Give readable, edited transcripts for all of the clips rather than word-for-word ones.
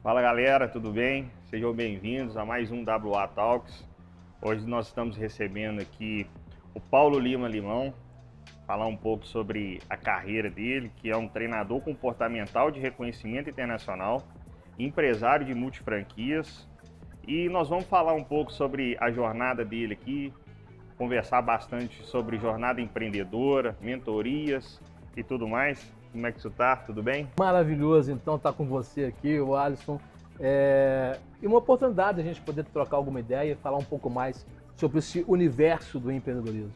Fala galera, tudo bem? Sejam bem-vindos a mais um WA Talks. Hoje nós estamos recebendo aqui o Paulo Lima Limão, falar um pouco sobre a carreira dele, que é um treinador comportamental de reconhecimento internacional, empresário de multifranquias, e nós vamos falar um pouco sobre a jornada dele aqui, conversar bastante sobre jornada empreendedora, mentorias e tudo mais. Como é que você tá? Tudo bem? Maravilhoso, então, estar com você aqui, o Alisson. E uma oportunidade de a gente poder trocar alguma ideia e falar um pouco mais sobre esse universo do empreendedorismo.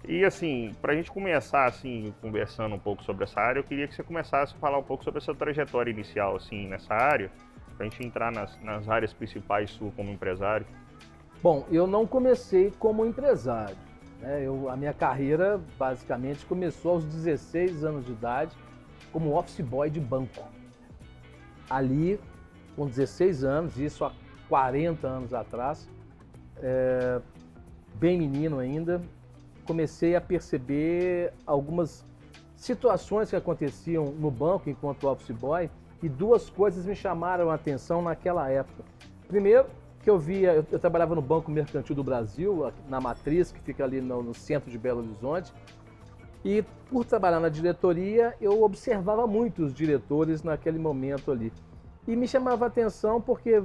E assim, para a gente começar assim, conversando um pouco sobre essa área, eu queria que você começasse a falar um pouco sobre essa trajetória inicial assim, nessa área, para a gente entrar nas áreas principais sua como empresário. Bom, eu não comecei como empresário, né? A minha carreira basicamente começou aos 16 anos de idade como office boy de banco. Ali, com 16 anos, isso há 40 anos atrás, bem menino ainda, comecei a perceber algumas situações que aconteciam no banco enquanto office boy, e duas coisas me chamaram a atenção naquela época. Primeiro, que eu trabalhava no Banco Mercantil do Brasil, na Matriz, que fica ali no centro de Belo Horizonte, e por trabalhar na diretoria, eu observava muito os diretores naquele momento ali. E me chamava a atenção porque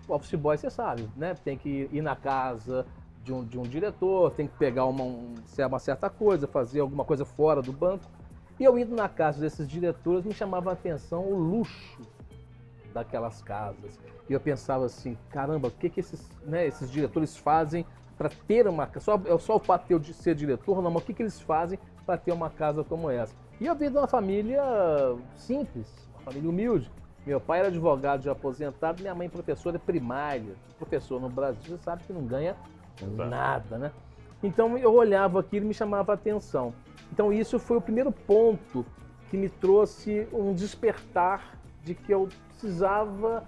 o office boy, você sabe, né? Tem que ir na casa de um diretor, tem que pegar uma certa coisa, fazer alguma coisa fora do banco. E eu indo na casa desses diretores, me chamava a atenção o luxo daquelas casas. E eu pensava assim, caramba, o que esses diretores fazem para ter uma casa? Só o fato de ser diretor, não, mas o que eles fazem para ter uma casa como essa? E eu vim de uma família simples, uma família humilde. Meu pai era advogado já aposentado, minha mãe professora primária. Professor no Brasil, você sabe que não ganha nada, né? Então eu olhava aquilo e me chamava a atenção. Então isso foi o primeiro ponto que me trouxe um despertar de que eu precisava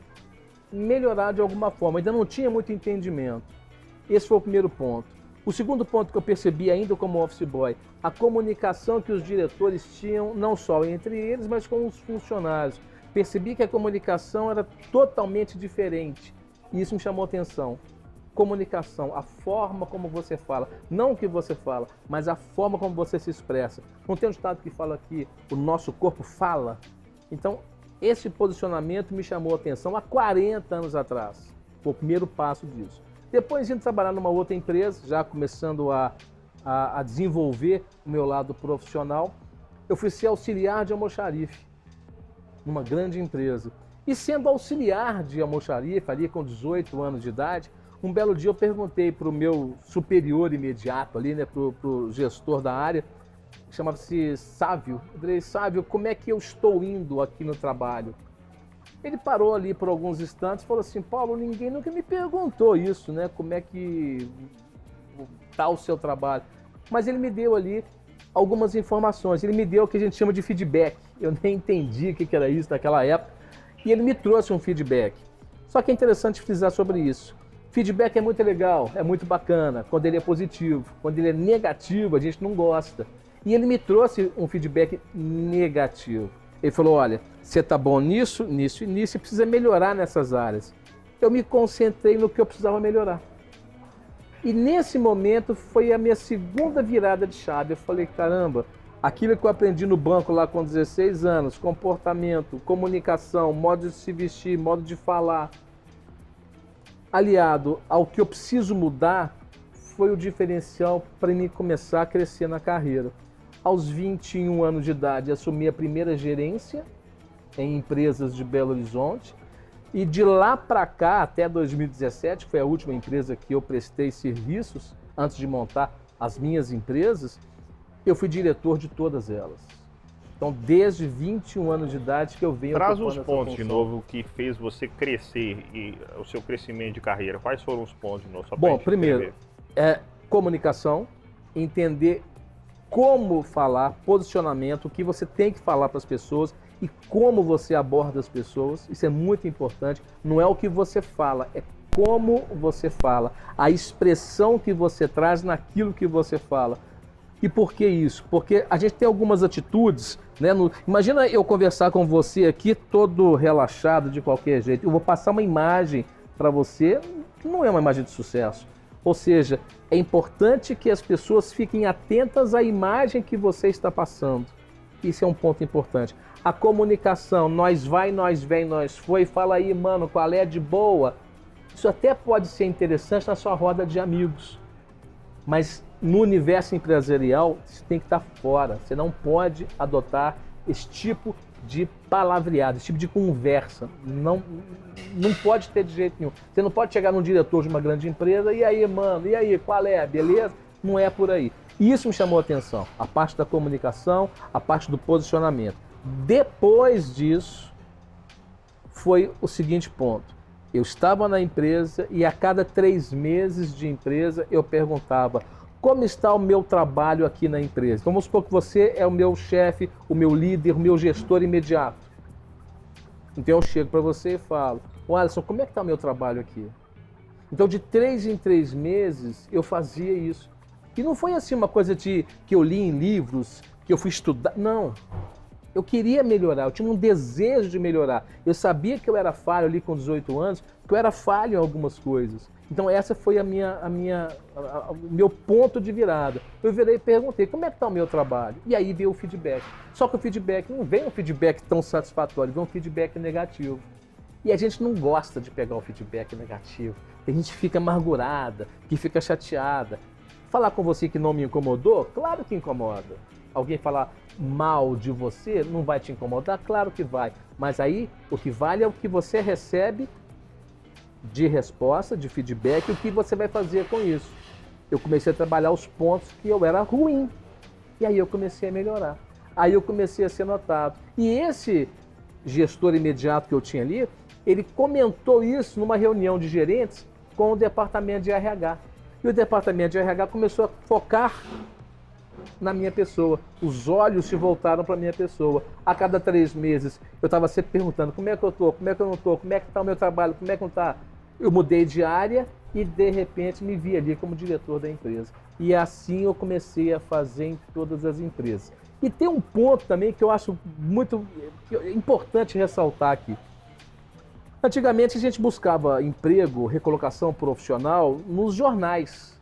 melhorar de alguma forma. Ainda não tinha muito entendimento. Esse foi o primeiro ponto. O segundo ponto que eu percebi ainda como office boy, a comunicação que os diretores tinham, não só entre eles, mas com os funcionários. Percebi que a comunicação era totalmente diferente. E isso me chamou a atenção. Comunicação, a forma como você fala, não o que você fala, mas a forma como você se expressa. Não tem um ditado que fala que o nosso corpo fala? Então, esse posicionamento me chamou a atenção há 40 anos atrás. Foi o primeiro passo disso. Depois, indo trabalhar numa outra empresa, já começando a desenvolver o meu lado profissional, eu fui ser auxiliar de almoxarife numa grande empresa. E sendo auxiliar de almoxarife, ali com 18 anos de idade, um belo dia eu perguntei para o meu superior imediato ali, né, para o gestor da área, chamava-se Sávio. Eu falei, Sávio, como é que eu estou indo aqui no trabalho? Ele parou ali por alguns instantes e falou assim, Paulo, ninguém nunca me perguntou isso, né? Como é que está o seu trabalho? Mas ele me deu ali algumas informações, ele me deu o que a gente chama de feedback. Eu nem entendi o que era isso naquela época, e ele me trouxe um feedback. Só que é interessante frisar sobre isso. Feedback é muito legal, é muito bacana, quando ele é positivo. Quando ele é negativo, a gente não gosta. E ele me trouxe um feedback negativo. Ele falou, olha, você tá bom nisso, nisso e nisso, e precisa melhorar nessas áreas. Eu me concentrei no que eu precisava melhorar. E nesse momento foi a minha segunda virada de chave. Eu falei, caramba, aquilo que eu aprendi no banco lá com 16 anos, comportamento, comunicação, modo de se vestir, modo de falar, aliado ao que eu preciso mudar, foi o diferencial para mim começar a crescer na carreira. Aos 21 anos de idade, assumi a primeira gerência em empresas de Belo Horizonte. E de lá para cá, até 2017, que foi a última empresa que eu prestei serviços, antes de montar as minhas empresas, eu fui diretor de todas elas. Então, desde 21 anos de idade que eu venho Traz ocupando os essa pontos de função. novo que fez você crescer e o seu crescimento de carreira. Quais foram os pontos de novo? Só pra Bom, gente primeiro, entender. comunicação, entender como falar, posicionamento, o que você tem que falar para as pessoas e como você aborda as pessoas. Isso é muito importante. Não é o que você fala, é como você fala, a expressão que você traz naquilo que você fala. E por que isso? Porque a gente tem algumas atitudes, né? Imagina eu conversar com você aqui todo relaxado de qualquer jeito. Eu vou passar uma imagem para você que não é uma imagem de sucesso. Ou seja, é importante que as pessoas fiquem atentas à imagem que você está passando. Isso é um ponto importante. A comunicação, nós vai, nós vem, nós foi, fala aí, mano, qual é de boa? Isso até pode ser interessante na sua roda de amigos. Mas no universo empresarial, você tem que estar fora. Você não pode adotar esse tipo de palavreado, esse tipo de conversa. Não pode ter de jeito nenhum. Você não pode chegar num diretor de uma grande empresa e aí, mano, e aí, qual é? Beleza? Não é por aí. E isso me chamou a atenção. A parte da comunicação, a parte do posicionamento. Depois disso, foi o seguinte ponto. Eu estava na empresa e a cada 3 meses de empresa eu perguntava: como está o meu trabalho aqui na empresa? Então vamos supor que você é o meu chefe, o meu líder, o meu gestor imediato. Então eu chego para você e falo: Alisson, como é que está o meu trabalho aqui? Então de 3 em 3 meses eu fazia isso. E não foi assim uma coisa que eu li em livros, que eu fui estudar. Não. Eu queria melhorar, eu tinha um desejo de melhorar. Eu sabia que eu era falho ali com 18 anos, que eu era falho em algumas coisas. Então essa foi o meu ponto de virada. Eu virei e perguntei: como é que está o meu trabalho? E aí veio o feedback. Só que o feedback não vem um feedback tão satisfatório, vem um feedback negativo. E a gente não gosta de pegar o feedback negativo. A gente fica amargurada, que fica chateada. Falar com você que não me incomodou? Claro que incomoda. Alguém falar mal de você não vai te incomodar? Claro que vai. Mas aí o que vale é o que você recebe de resposta, de feedback, e o que você vai fazer com isso. Eu comecei a trabalhar os pontos que eu era ruim. E aí eu comecei a melhorar. Aí eu comecei a ser notado. E esse gestor imediato que eu tinha ali, ele comentou isso numa reunião de gerentes com o departamento de RH. E o departamento de RH começou a focar na minha pessoa. Os olhos se voltaram para a minha pessoa. A cada 3 meses eu estava sempre perguntando: como é que eu estou, como é que eu não estou, como é que está o meu trabalho, como é que não está. Eu mudei de área e de repente me vi ali como diretor da empresa. E assim eu comecei a fazer em todas as empresas. E tem um ponto também que eu acho muito importante ressaltar aqui. Antigamente a gente buscava emprego, recolocação profissional nos jornais.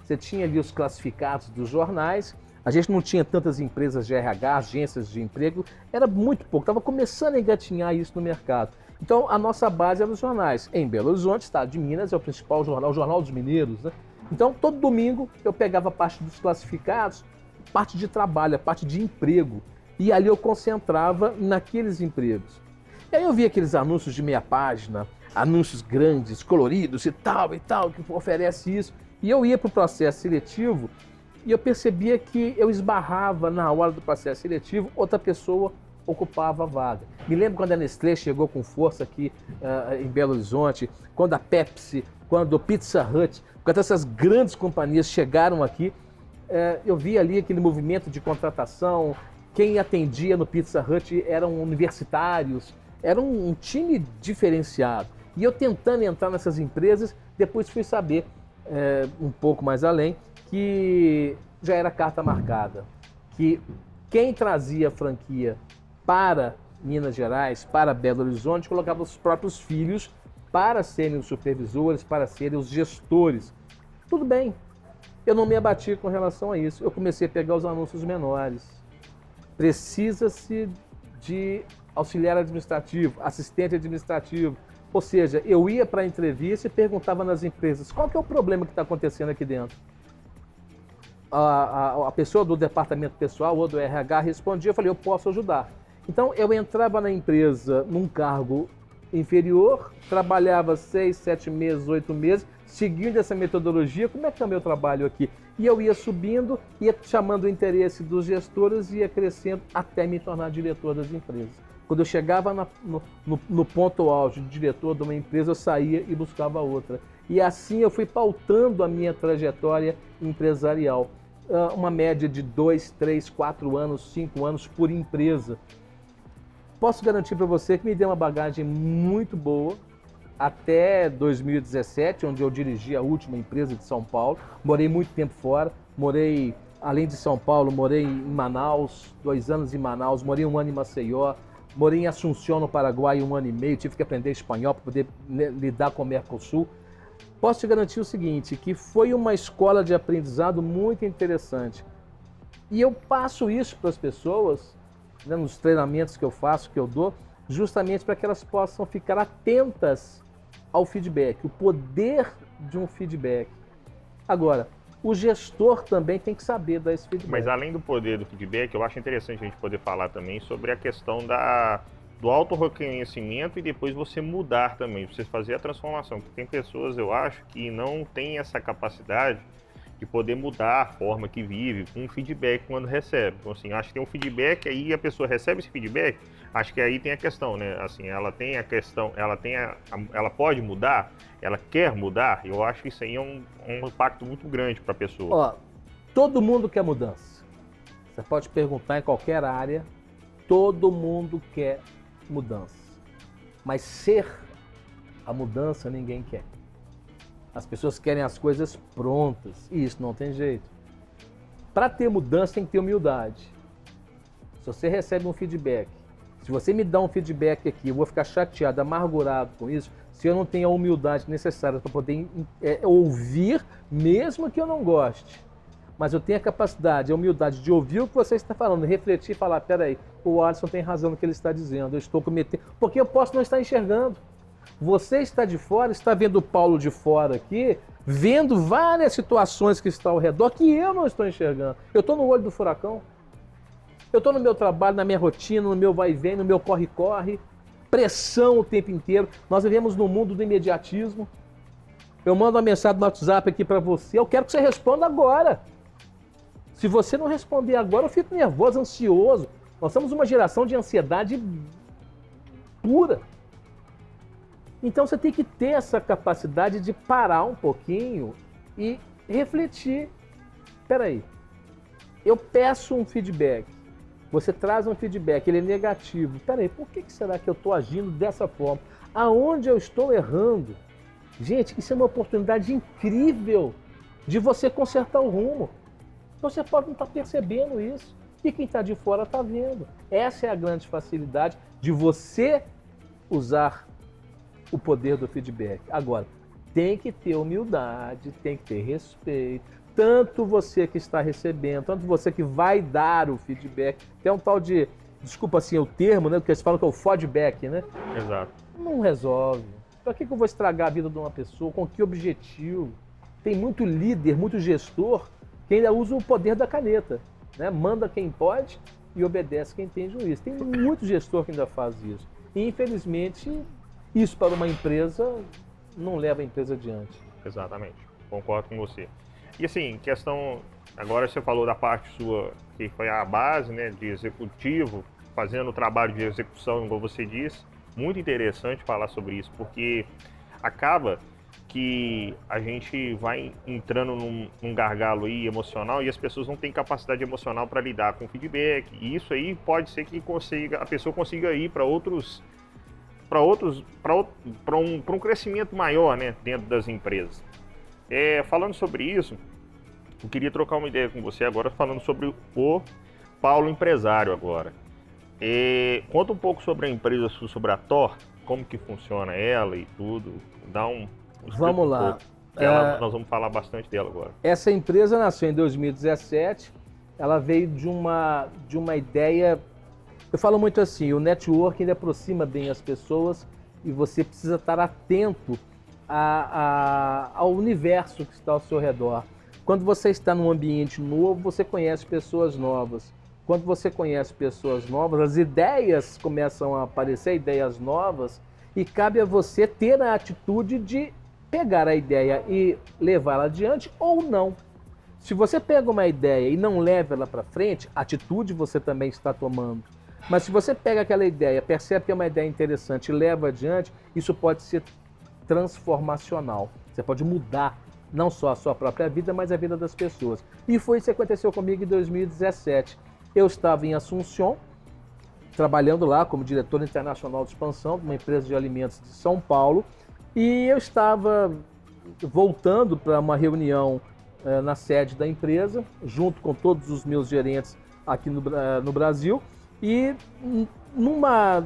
Você tinha ali os classificados dos jornais. A gente não tinha tantas empresas de RH, agências de emprego, era muito pouco. Estava começando a engatinhar isso no mercado. Então a nossa base era os jornais. Em Belo Horizonte, estado de Minas, é o principal jornal, o Jornal dos Mineiros, né? Então todo domingo eu pegava a parte dos classificados, parte de trabalho, a parte de emprego. E ali eu concentrava naqueles empregos. E aí eu via aqueles anúncios de meia página, anúncios grandes, coloridos e tal, que oferece isso. E eu ia para o processo seletivo e eu percebia que eu esbarrava na hora do processo seletivo, outra pessoa ocupava a vaga. Me lembro quando a Nestlé chegou com força aqui em Belo Horizonte, quando a Pepsi, quando o Pizza Hut, quando essas grandes companhias chegaram aqui, eu vi ali aquele movimento de contratação. Quem atendia no Pizza Hut eram universitários, era um time diferenciado. E eu tentando entrar nessas empresas, depois fui saber, um pouco mais além, que já era carta marcada. Que quem trazia a franquia para Minas Gerais, para Belo Horizonte, colocava os próprios filhos para serem os supervisores, para serem os gestores. Tudo bem, eu não me abati com relação a isso. Eu comecei a pegar os anúncios menores. Precisa-se de auxiliar administrativo, assistente administrativo. Ou seja, eu ia para a entrevista e perguntava nas empresas: qual que é o problema que está acontecendo aqui dentro? A pessoa do departamento pessoal ou do RH respondia, eu falei: eu posso ajudar. Então eu entrava na empresa num cargo inferior, trabalhava 6, 7 meses, 8 meses, seguindo essa metodologia. Como é que é o meu trabalho aqui? E eu ia subindo, ia chamando o interesse dos gestores e ia crescendo até me tornar diretor das empresas. Quando eu chegava no ponto auge de diretor de uma empresa, eu saía e buscava outra. E assim eu fui pautando a minha trajetória empresarial. Uma média de 2, 3, 4 anos, 5 anos por empresa. Posso garantir para você que me deu uma bagagem muito boa até 2017, onde eu dirigi a última empresa de São Paulo. Morei muito tempo fora, morei além de São Paulo, morei em Manaus, 2 anos em Manaus, morei 1 ano em Maceió, morei em Assunção, no Paraguai, 1 ano e meio, tive que aprender espanhol para poder lidar com o Mercosul. Posso te garantir o seguinte, que foi uma escola de aprendizado muito interessante. E eu passo isso para as pessoas, né, nos treinamentos que eu faço, que eu dou, justamente para que elas possam ficar atentas ao feedback, o poder de um feedback. Agora, o gestor também tem que saber dar esse feedback. Mas além do poder do feedback, eu acho interessante a gente poder falar também sobre a questão do auto-reconhecimento e depois você mudar também, você fazer a transformação. Porque tem pessoas, eu acho, que não têm essa capacidade de poder mudar a forma que vive com um feedback quando recebe. Então, assim, acho que tem um feedback, aí a pessoa recebe esse feedback, acho que aí tem a questão, né? Assim, ela tem a questão, ela pode mudar, ela quer mudar, eu acho que isso aí é um impacto muito grande para a pessoa. Ó, todo mundo quer mudança. Você pode perguntar em qualquer área, todo mundo quer mudança. Mas ser a mudança ninguém quer. As pessoas querem as coisas prontas e isso não tem jeito. Para ter mudança tem que ter humildade. Se você recebe um feedback, se você me dá um feedback aqui, eu vou ficar chateado, amargurado com isso, se eu não tenho a humildade necessária para poder ouvir, mesmo que eu não goste. Mas eu tenho a capacidade, a humildade de ouvir o que você está falando, refletir e falar, peraí, o Alisson tem razão no que ele está dizendo, eu estou cometendo... Porque eu posso não estar enxergando. Você está de fora, está vendo o Paulo de fora aqui, vendo várias situações que estão ao redor que eu não estou enxergando. Eu estou no olho do furacão. Eu estou no meu trabalho, na minha rotina, no meu vai e vem, no meu corre-corre, pressão o tempo inteiro. Nós vivemos no mundo do imediatismo. Eu mando uma mensagem no WhatsApp aqui para você, eu quero que você responda agora. Se você não responder agora, eu fico nervoso, ansioso. Nós somos uma geração de ansiedade pura. Então você tem que ter essa capacidade de parar um pouquinho e refletir. Espera aí, eu peço um feedback, você traz um feedback, ele é negativo. Espera aí, por que será que eu estou agindo dessa forma? Aonde eu estou errando? Gente, isso é uma oportunidade incrível de você consertar o rumo. Você pode não estar percebendo isso e quem está de fora está vendo. Essa é a grande facilidade de você usar o poder do feedback. Agora, tem que ter humildade, tem que ter respeito. Tanto você que está recebendo, tanto você que vai dar o feedback. Tem um tal de, desculpa assim o termo, né? Porque eles falam que é o feedback, né? Exato. Não resolve. Para que eu vou estragar a vida de uma pessoa? Com que objetivo? Tem muito líder, muito gestor que ainda usa o poder da caneta, né? Manda quem pode e obedece quem tem juízo. Tem muito gestor que ainda faz isso. E, infelizmente, isso para uma empresa não leva a empresa adiante. Exatamente, concordo com você. E assim, questão, agora você falou da parte sua, que foi a base, né, de executivo, fazendo o trabalho de execução, como você disse, muito interessante falar sobre isso, porque acaba que a gente vai entrando num gargalo aí emocional e as pessoas não têm capacidade emocional para lidar com feedback, e isso aí pode ser que a pessoa consiga ir para um crescimento maior, né, dentro das empresas. Falando sobre isso, eu queria trocar uma ideia com você agora, falando sobre o Paulo empresário agora. Conta um pouco sobre a empresa sua, sobre a Thor, como que funciona ela e tudo. Vamos lá. Nós vamos falar bastante dela agora. Essa empresa nasceu em 2017, ela veio de uma ideia. Eu falo muito assim, o networking ele aproxima bem as pessoas e você precisa estar atento ao universo que está ao seu redor. Quando você está num ambiente novo, você conhece pessoas novas. Quando você conhece pessoas novas, as ideias começam a aparecer, ideias novas, e cabe a você ter a atitude de pegar a ideia e levá-la adiante ou não. Se você pega uma ideia e não leva ela para frente, atitude você também está tomando. Mas se você pega aquela ideia, percebe que é uma ideia interessante e leva adiante, isso pode ser transformacional. Você pode mudar não só a sua própria vida, mas a vida das pessoas. E foi isso que aconteceu comigo em 2017. Eu estava em Assunção, trabalhando lá como diretor internacional de expansão de uma empresa de alimentos de São Paulo, e eu estava voltando para uma reunião na sede da empresa, junto com todos os meus gerentes aqui no Brasil. E numa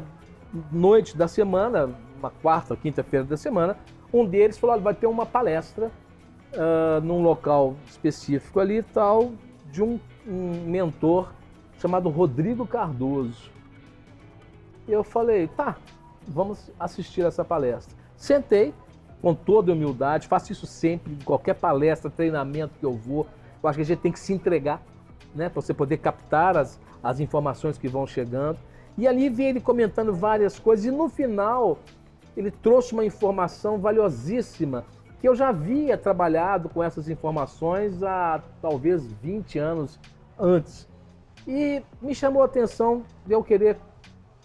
noite da semana, uma quarta, quinta-feira da semana, um deles falou: olha, vai ter uma palestra num local específico ali, tal, de um mentor chamado Rodrigo Cardoso. E eu falei: tá, vamos assistir essa palestra. Sentei, com toda humildade, faço isso sempre, em qualquer palestra, treinamento que eu vou. Eu acho que a gente tem que se entregar, né, para você poder captar as informações que vão chegando. E ali vi ele comentando várias coisas e no final ele trouxe uma informação valiosíssima que eu já havia trabalhado com essas informações há talvez 20 anos antes. E me chamou a atenção de eu querer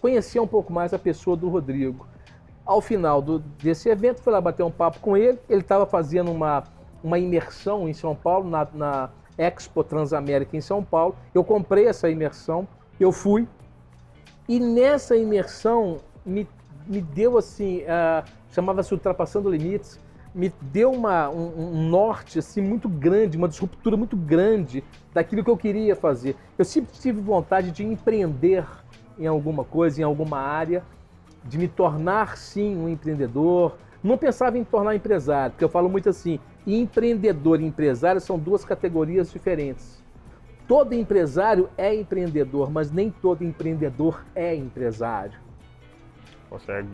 conhecer um pouco mais a pessoa do Rodrigo. Ao final desse evento, fui lá bater um papo com ele. Ele estava fazendo uma imersão em São Paulo, na Expo Transamérica em São Paulo. Eu comprei essa imersão, eu fui. E nessa imersão me deu assim, chamava-se Ultrapassando Limites, me deu um norte assim, muito grande, uma disruptura muito grande daquilo que eu queria fazer. Eu sempre tive vontade de empreender em alguma coisa, em alguma área, de me tornar sim um empreendedor. Não pensava em tornar empresário, porque eu falo muito assim, empreendedor e empresário são duas categorias diferentes. Todo empresário é empreendedor, mas nem todo empreendedor é empresário.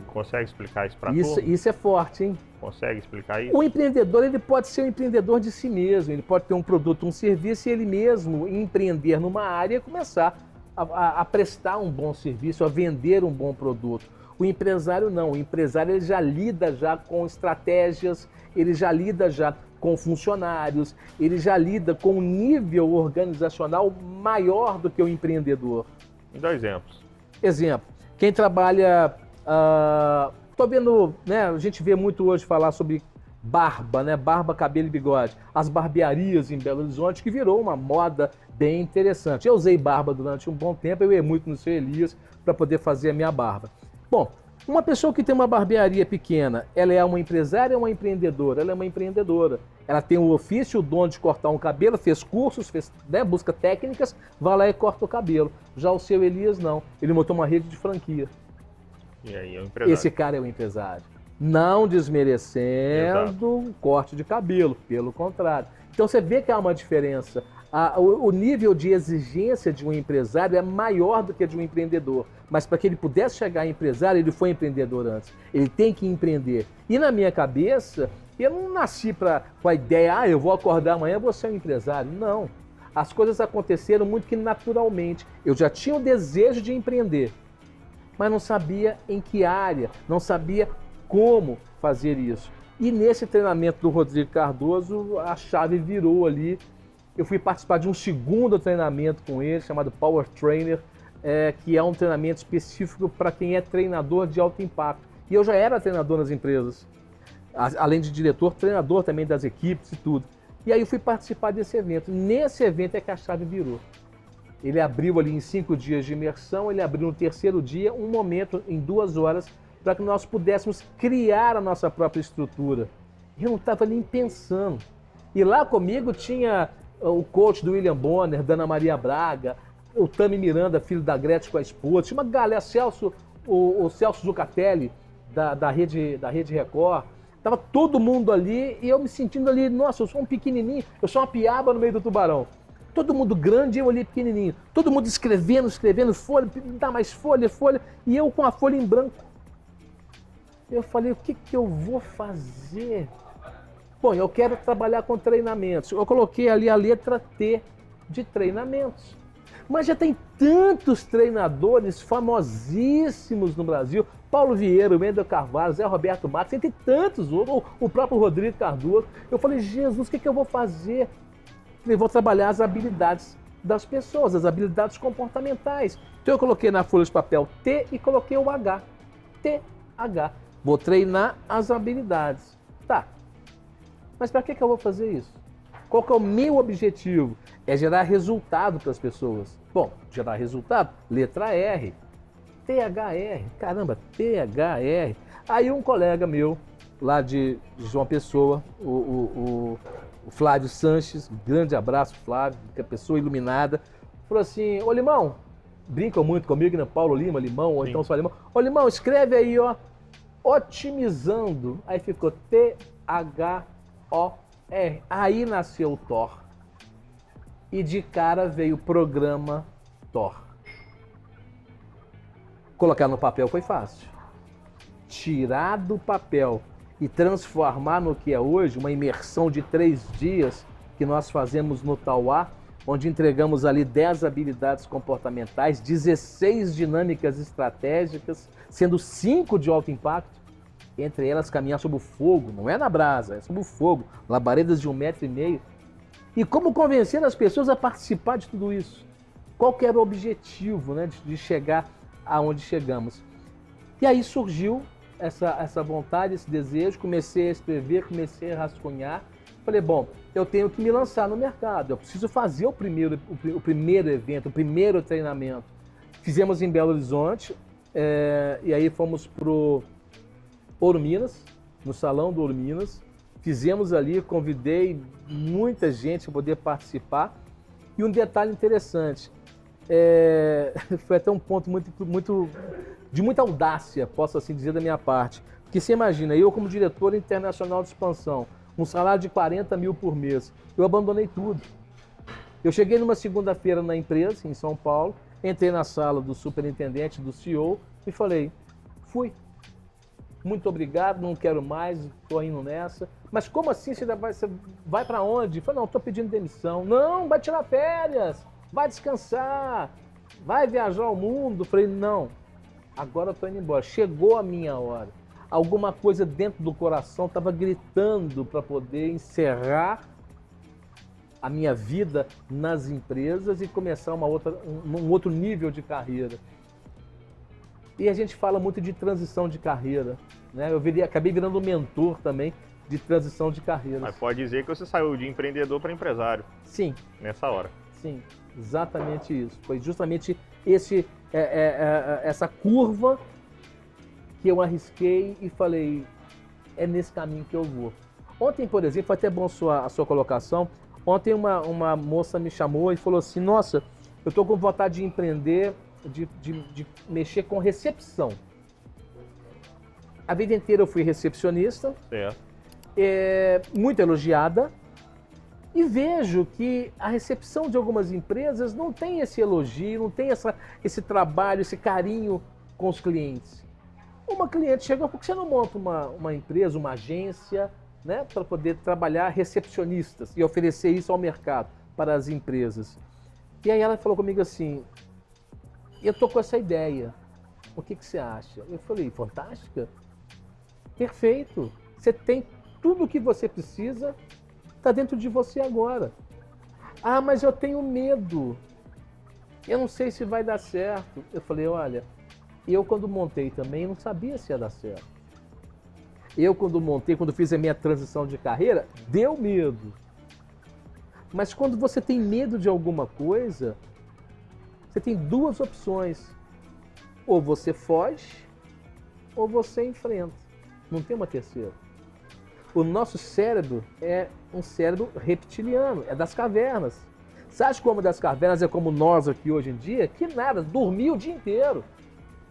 Consegue explicar isso para todos? Isso é forte, hein? Consegue explicar isso? O empreendedor, ele pode ser um empreendedor de si mesmo, ele pode ter um produto, um serviço e ele mesmo empreender numa área e começar a prestar um bom serviço, a vender um bom produto. O empresário não, o empresário ele já lida já com estratégias, ele já lida já com funcionários, ele já lida com um nível organizacional maior do que o empreendedor. Me dá exemplos. Exemplo, quem trabalha, tô vendo, né, a gente vê muito hoje falar sobre barba, né, barba, cabelo e bigode, as barbearias em Belo Horizonte, que virou uma moda bem interessante. Eu usei barba durante um bom tempo, eu ia muito no Seu Elias para poder fazer a minha barba. Bom, uma pessoa que tem uma barbearia pequena, ela é uma empresária ou uma empreendedora? Ela é uma empreendedora. Ela tem o ofício, o dom de cortar um cabelo, fez cursos, busca técnicas, vai lá e corta o cabelo. Já o Seu Elias não. Ele montou uma rede de franquia. E aí é um empresário. Esse cara é o empresário. Não desmerecendo o corte de cabelo, pelo contrário. Então você vê que há uma diferença. O nível de exigência de um empresário é maior do que de um empreendedor. Mas para que ele pudesse chegar a empresário, ele foi empreendedor antes. Ele tem que empreender. E na minha cabeça, eu não nasci com a ideia, eu vou acordar amanhã, vou ser um empresário. Não. As coisas aconteceram muito que naturalmente. Eu já tinha o desejo de empreender, mas não sabia em que área, não sabia como fazer isso. E nesse treinamento do Rodrigo Cardoso, a chave virou ali. Eu fui participar de um segundo treinamento com ele, chamado Power Trainer, que é um treinamento específico para quem é treinador de alto impacto. E eu já era treinador nas empresas, além de diretor, treinador também das equipes e tudo. E aí eu fui participar desse evento. Nesse evento é que a chave virou. Ele abriu ali em 5 dias de imersão, ele abriu no terceiro dia um momento em 2 horas para que nós pudéssemos criar a nossa própria estrutura. Eu não estava nem pensando. E lá comigo tinha o coach do William Bonner, da Ana Maria Braga, o Tami Miranda, filho da Gretchen com a esposa, tinha uma galera, o Celso Zucatelli, da Rede Record. Estava todo mundo ali e eu me sentindo ali, nossa, eu sou um pequenininho, eu sou uma piaba no meio do tubarão. Todo mundo grande e eu ali pequenininho. Todo mundo escrevendo, folha, dá mais folha, e eu com a folha em branco. Eu falei, o que eu vou fazer? Bom, eu quero trabalhar com treinamentos. Eu coloquei ali a letra T de treinamentos. Mas já tem tantos treinadores famosíssimos no Brasil. Paulo Vieira, Wendel Carvalho, Zé Roberto Matos, tem tantos outros, o próprio Rodrigo Cardoso. Eu falei, Jesus, o que eu vou fazer? Eu vou trabalhar as habilidades das pessoas, as habilidades comportamentais. Então eu coloquei na folha de papel T e coloquei o H. TH. Vou treinar as habilidades. Tá. Mas para que eu vou fazer isso? Qual que é o meu objetivo? É gerar resultado para as pessoas. Bom, gerar resultado, letra R. THR. Caramba, THR. Aí um colega meu, lá de João Pessoa, o o Flávio Sanches, um grande abraço, Flávio, que é pessoa iluminada, falou assim, ô Limão, brincam muito comigo, né? Paulo Lima, Limão, ou então só Limão. Ô Limão, escreve aí, ó, otimizando. Aí ficou T-H-O-R. Aí nasceu o Thor. E de cara veio o programa Thor. Colocar no papel foi fácil. Tirar do papel e transformar no que é hoje, uma imersão de 3 dias que nós fazemos no Tauá, onde entregamos ali 10 habilidades comportamentais, 16 dinâmicas estratégicas, sendo 5 de alto impacto, entre elas caminhar sob o fogo, não é na brasa, é sob o fogo, labaredas de 1,5 m. E como convencer as pessoas a participar de tudo isso? Qual que era o objetivo, né, de chegar aonde chegamos? E aí surgiu essa vontade, esse desejo, comecei a escrever, comecei a rascunhar. Falei, bom, eu tenho que me lançar no mercado, eu preciso fazer o primeiro evento, o primeiro treinamento. Fizemos em Belo Horizonte, e aí fomos pro Ouro Minas, no Salão do Ouro Minas. Fizemos ali, convidei muita gente para poder participar. E um detalhe interessante, foi até um ponto de muita audácia, posso assim dizer, da minha parte. Porque você imagina, eu como diretor internacional de expansão, um salário de 40 mil por mês, eu abandonei tudo. Eu cheguei numa segunda-feira na empresa, em São Paulo, entrei na sala do superintendente, do CEO, e falei, fui. Muito obrigado, não quero mais, estou indo nessa. Mas como assim você vai para onde? Eu falei, não, estou pedindo demissão. Não, vai tirar férias, vai descansar, vai viajar ao mundo. Eu falei, não, agora eu estou indo embora. Chegou a minha hora. Alguma coisa dentro do coração estava gritando para poder encerrar a minha vida nas empresas e começar um outro nível de carreira. E a gente fala muito de transição de carreira, né? Acabei virando mentor também de transição de carreira. Mas pode dizer que você saiu de empreendedor para empresário. Sim. Nessa hora. Sim, exatamente isso. Foi justamente essa curva que eu arrisquei e falei, é nesse caminho que eu vou. Ontem, por exemplo, foi até bom a sua colocação, ontem uma moça me chamou e falou assim, nossa, eu estou com vontade de empreender, de mexer com recepção. A vida inteira eu fui recepcionista, muito elogiada, e vejo que a recepção de algumas empresas não tem esse elogio, não tem esse trabalho, esse carinho com os clientes. Uma cliente chegou, por que você não monta uma empresa, uma agência, né, para poder trabalhar recepcionistas e oferecer isso ao mercado, para as empresas? E aí ela falou comigo assim, eu tô com essa ideia, o que você acha? Eu falei, fantástica, perfeito, você tem tudo o que você precisa, está dentro de você agora. Ah, mas eu tenho medo, eu não sei se vai dar certo. Eu falei, olha, eu quando montei também não sabia se ia dar certo. Eu quando fiz a minha transição de carreira, deu medo. Mas quando você tem medo de alguma coisa, você tem 2 opções. Ou você foge, ou você enfrenta. Não tem uma terceira. O nosso cérebro é um cérebro reptiliano, é das cavernas. Você acha que o homem das cavernas é como nós aqui hoje em dia? Que nada, dormia o dia inteiro.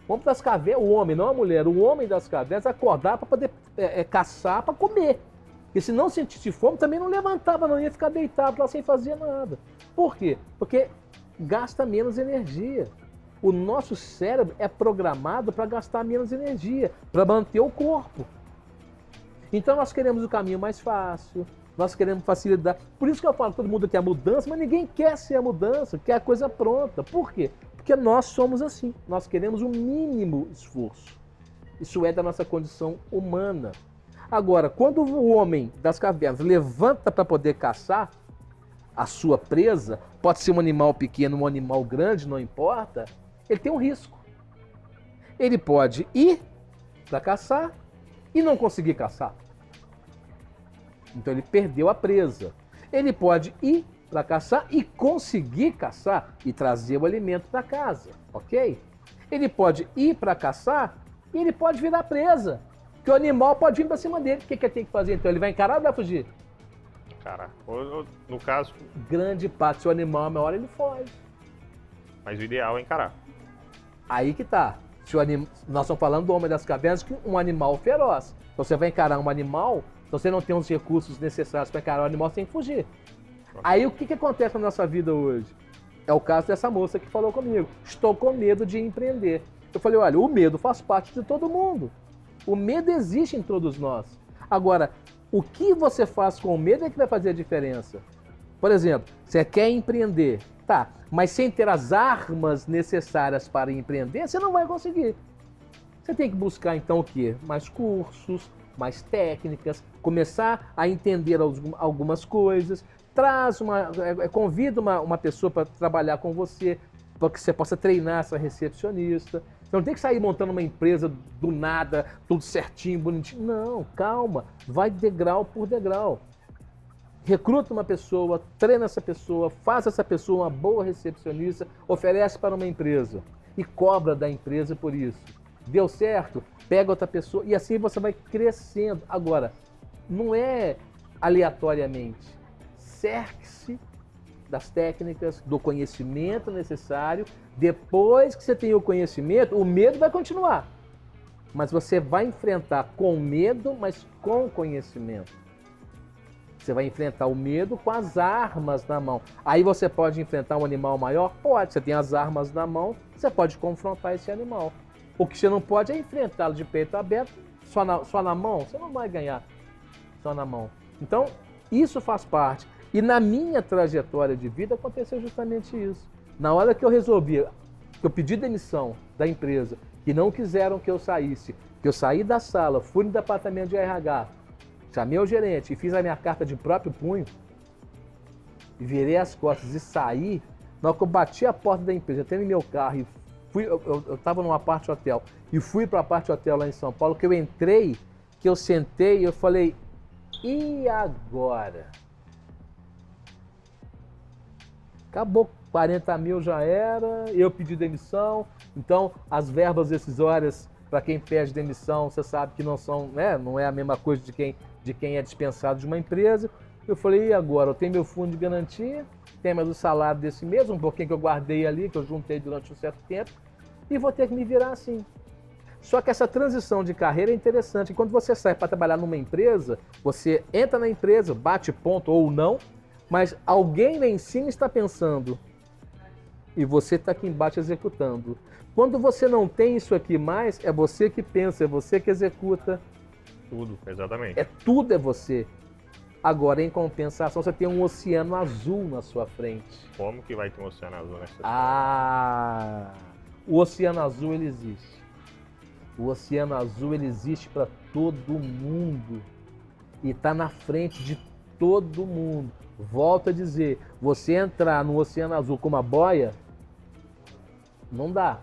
O homem das cavernas, o homem, não a mulher, o homem das cavernas acordar para poder caçar, para comer. E se não sentisse fome, também não levantava, não ia ficar deitado lá sem fazer nada. Por quê? Porque gasta menos energia. O nosso cérebro é programado para gastar menos energia, para manter o corpo. Então nós queremos o caminho mais fácil, nós queremos facilidade. Por isso que eu falo, todo mundo quer mudança, mas ninguém quer ser a mudança, quer a coisa pronta. Por quê? Porque nós somos assim, nós queremos o mínimo esforço. Isso é da nossa condição humana. Agora, quando o homem das cavernas levanta para poder caçar, a sua presa, pode ser um animal pequeno, um animal grande, não importa, ele tem um risco. Ele pode ir para caçar e não conseguir caçar. Então ele perdeu a presa. Ele pode ir para caçar e conseguir caçar e trazer o alimento para casa, ok? Ele pode ir para caçar e ele pode virar presa, porque o animal pode vir para cima dele. O que ele tem que fazer então? Ele vai encarar ou vai fugir? Caraca. No caso, Grande parte. Se o animal é maior, ele foge. mas o ideal é encarar. Aí que tá. Nós estamos falando do homem das cavernas, que um animal feroz. Então você vai encarar um animal, se você não tem os recursos necessários para encarar o animal, você tem que fugir. Aí o que acontece na nossa vida hoje? É o caso dessa moça que falou comigo. Estou com medo de empreender. Eu falei, olha, o medo faz parte de todo mundo. O medo existe em todos nós. Agora, o que você faz com o medo é que vai fazer a diferença. Por exemplo, você quer empreender, tá, mas sem ter as armas necessárias para empreender, você não vai conseguir. Você tem que buscar então o quê? Mais cursos, mais técnicas, começar a entender algumas coisas, convida uma pessoa para trabalhar com você, para que você possa treinar essa recepcionista. Você não tem que sair montando uma empresa do nada, tudo certinho, bonitinho. Não, calma, vai degrau por degrau. Recruta uma pessoa, treina essa pessoa, faz essa pessoa uma boa recepcionista, oferece para uma empresa e cobra da empresa por isso. Deu certo? Pega outra pessoa e assim você vai crescendo. Agora, não é aleatoriamente. Cerque-se das técnicas, do conhecimento necessário. Depois que você tem o conhecimento, o medo vai continuar. Mas você vai enfrentar com medo, mas com conhecimento. Você vai enfrentar o medo com as armas na mão. Aí você pode enfrentar um animal maior? Pode. Você tem as armas na mão, você pode confrontar esse animal. O que você não pode é enfrentá-lo de peito aberto, só na mão. Você não vai ganhar só na mão. Então, isso faz parte. E na minha trajetória de vida aconteceu justamente isso. Na hora que eu resolvi, que eu pedi demissão da empresa, que não quiseram que eu saísse, que eu saí da sala, fui no departamento de RH, chamei o gerente e fiz a minha carta de próprio punho, e virei as costas e saí, na hora que eu bati a porta da empresa, entrei no meu carro e fui, eu estava numa parte hotel, e fui para a parte hotel lá em São Paulo, que eu entrei, que eu sentei e eu falei, e agora? Acabou, 40 mil já era, eu pedi demissão, então as verbas decisórias para quem pede demissão, você sabe que não são, né, não é a mesma coisa de quem é dispensado de uma empresa. Eu falei, e agora? Eu tenho meu fundo de garantia, tenho mais o salário desse mês, um pouquinho que eu guardei ali, que eu juntei durante um certo tempo, e vou ter que me virar assim. Só que essa transição de carreira é interessante. Quando você sai para trabalhar numa empresa, você entra na empresa, bate ponto ou não, mas alguém lá em cima está pensando e você está aqui embaixo executando. Quando você não tem isso aqui mais, é você que pensa, é você que executa. Tudo, exatamente. Tudo é você. Agora, em compensação, você tem um oceano azul na sua frente. Como que vai ter um oceano azul nessa história? O oceano azul, ele existe. O oceano azul, ele existe para todo mundo. E está na frente de todo mundo. Volto a dizer, você entrar no oceano azul com uma boia, não dá.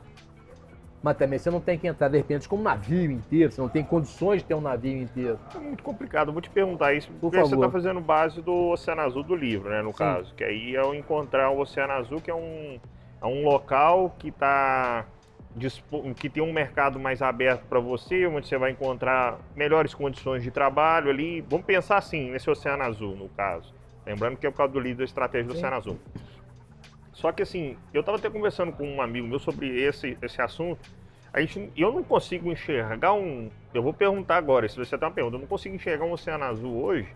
Mas também você não tem que entrar, de repente, com um navio inteiro. Você não tem condições de ter um navio inteiro. É muito complicado. Eu vou te perguntar isso, porque favor. você está fazendo base do Oceano Azul do livro, né, no Sim. caso. Que aí é o encontrar o Oceano Azul, que é um local que tem um mercado mais aberto para você, onde você vai encontrar melhores condições de trabalho ali. Vamos pensar assim, nesse Oceano Azul, no caso. Lembrando que é por causa do livro da estratégia do Sim. Oceano Azul. Só que assim, eu estava até conversando com um amigo meu sobre esse assunto. Eu não consigo enxergar Eu vou perguntar agora, se você tem uma pergunta, eu não consigo enxergar um oceano azul hoje.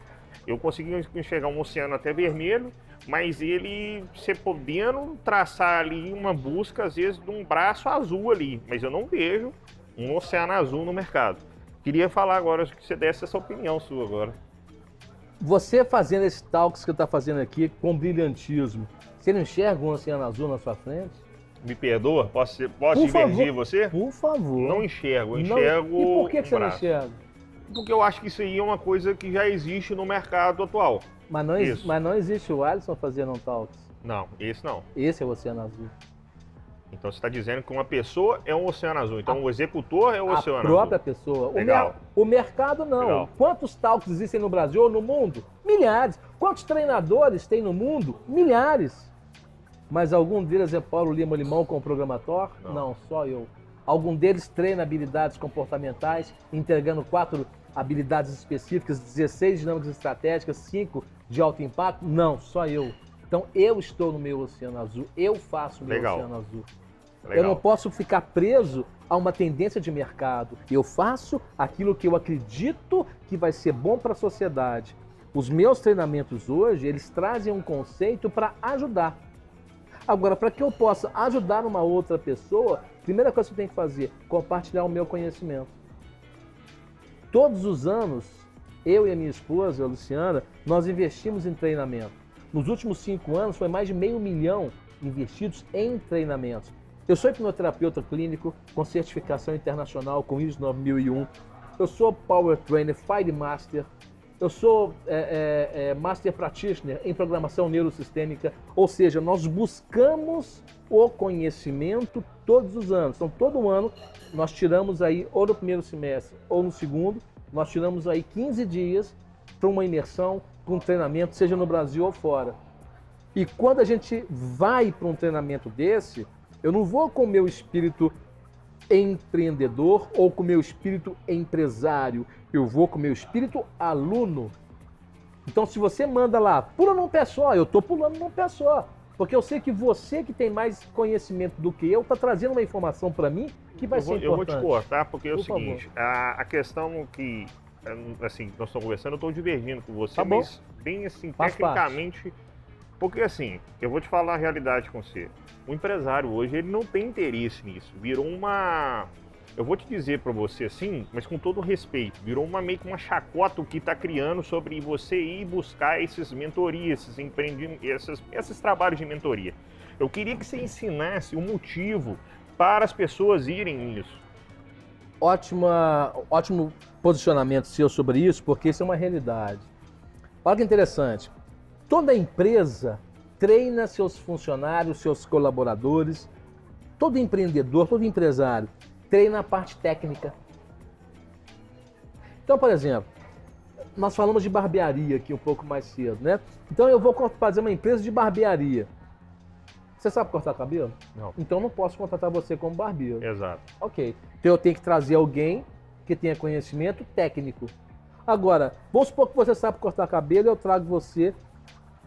Eu consigo enxergar um oceano até vermelho, mas ele, você podendo traçar ali uma busca, às vezes, de um braço azul ali. Mas eu não vejo um oceano azul no mercado. Queria falar agora, que você desse essa opinião sua agora. Você fazendo esse talks que está fazendo aqui com brilhantismo, você não enxerga um oceano azul na sua frente? Me perdoa? Posso Por divergir favor. você? Por favor. Não enxergo, eu Não- enxergo E por que um você não braço. enxerga? Porque eu acho que isso aí é uma coisa que já existe no mercado atual. Isso. Mas não existe o Alisson fazendo um talks. Não, esse não. Esse é o oceano azul. Então você está dizendo que uma pessoa é um oceano azul. Então o executor é o A oceano própria azul. pessoa. Legal. O mercado não. Legal. Quantos talks existem no Brasil ou no mundo? Milhares. Quantos treinadores tem no mundo? Milhares. Mas algum deles é Paulo Lima Limão com o Programator? Não, só eu. Algum deles treina habilidades comportamentais, entregando 4 habilidades específicas, 16 dinâmicas estratégicas, 5 de alto impacto? Não, só eu. Então eu estou no meu oceano azul, eu faço o meu oceano azul. Legal. Eu não posso ficar preso a uma tendência de mercado. Eu faço aquilo que eu acredito que vai ser bom para a sociedade. Os meus treinamentos hoje, eles trazem um conceito para ajudar. Agora, para que eu possa ajudar uma outra pessoa, a primeira coisa que eu tenho que fazer é compartilhar o meu conhecimento. Todos os anos, eu e a minha esposa, a Luciana, nós investimos em treinamento. Nos últimos 5 anos, foi mais de R$500 mil investidos em treinamentos. Eu sou hipnoterapeuta clínico com certificação internacional com ISO 9001. Eu sou Power Trainer, Fire Master. Eu sou Master Practitioner em programação neurosistêmica. Ou seja, nós buscamos o conhecimento todos os anos. Então, todo ano, nós tiramos aí, ou no primeiro semestre ou no segundo, nós tiramos aí 15 dias para uma imersão, para um treinamento, seja no Brasil ou fora. E quando a gente vai para um treinamento desse, eu não vou com o meu espírito empreendedor ou com o meu espírito empresário. Eu vou com o meu espírito aluno. Então, se você manda lá, pula num pé só, eu estou pulando num pé só. Porque eu sei que você que tem mais conhecimento do que eu está trazendo uma informação para mim que vai ser importante. Eu vou te cortar porque é o seguinte, a questão que assim, nós estamos conversando, eu estou divergindo com você, mas bem assim, tecnicamente, porque assim, eu vou te falar a realidade com você. O empresário hoje, ele não tem interesse nisso, virou uma... Eu vou te dizer para você assim, mas com todo respeito, virou meio que uma chacota que está criando sobre você ir buscar esses mentorias, esses empreendimentos, esses trabalhos de mentoria. Eu queria que você ensinasse o motivo para as pessoas irem nisso. Ótimo posicionamento seu sobre isso, porque isso é uma realidade. Olha que interessante. Toda empresa treina seus funcionários, seus colaboradores, todo empreendedor, todo empresário treina a parte técnica. Então, por exemplo, nós falamos de barbearia aqui um pouco mais cedo, né? Então eu vou fazer uma empresa de barbearia. Você sabe cortar cabelo? Não. Então eu não posso contratar você como barbeiro. Exato. Ok. Então eu tenho que trazer alguém que tenha conhecimento técnico. Agora, vamos supor que você sabe cortar cabelo e eu trago você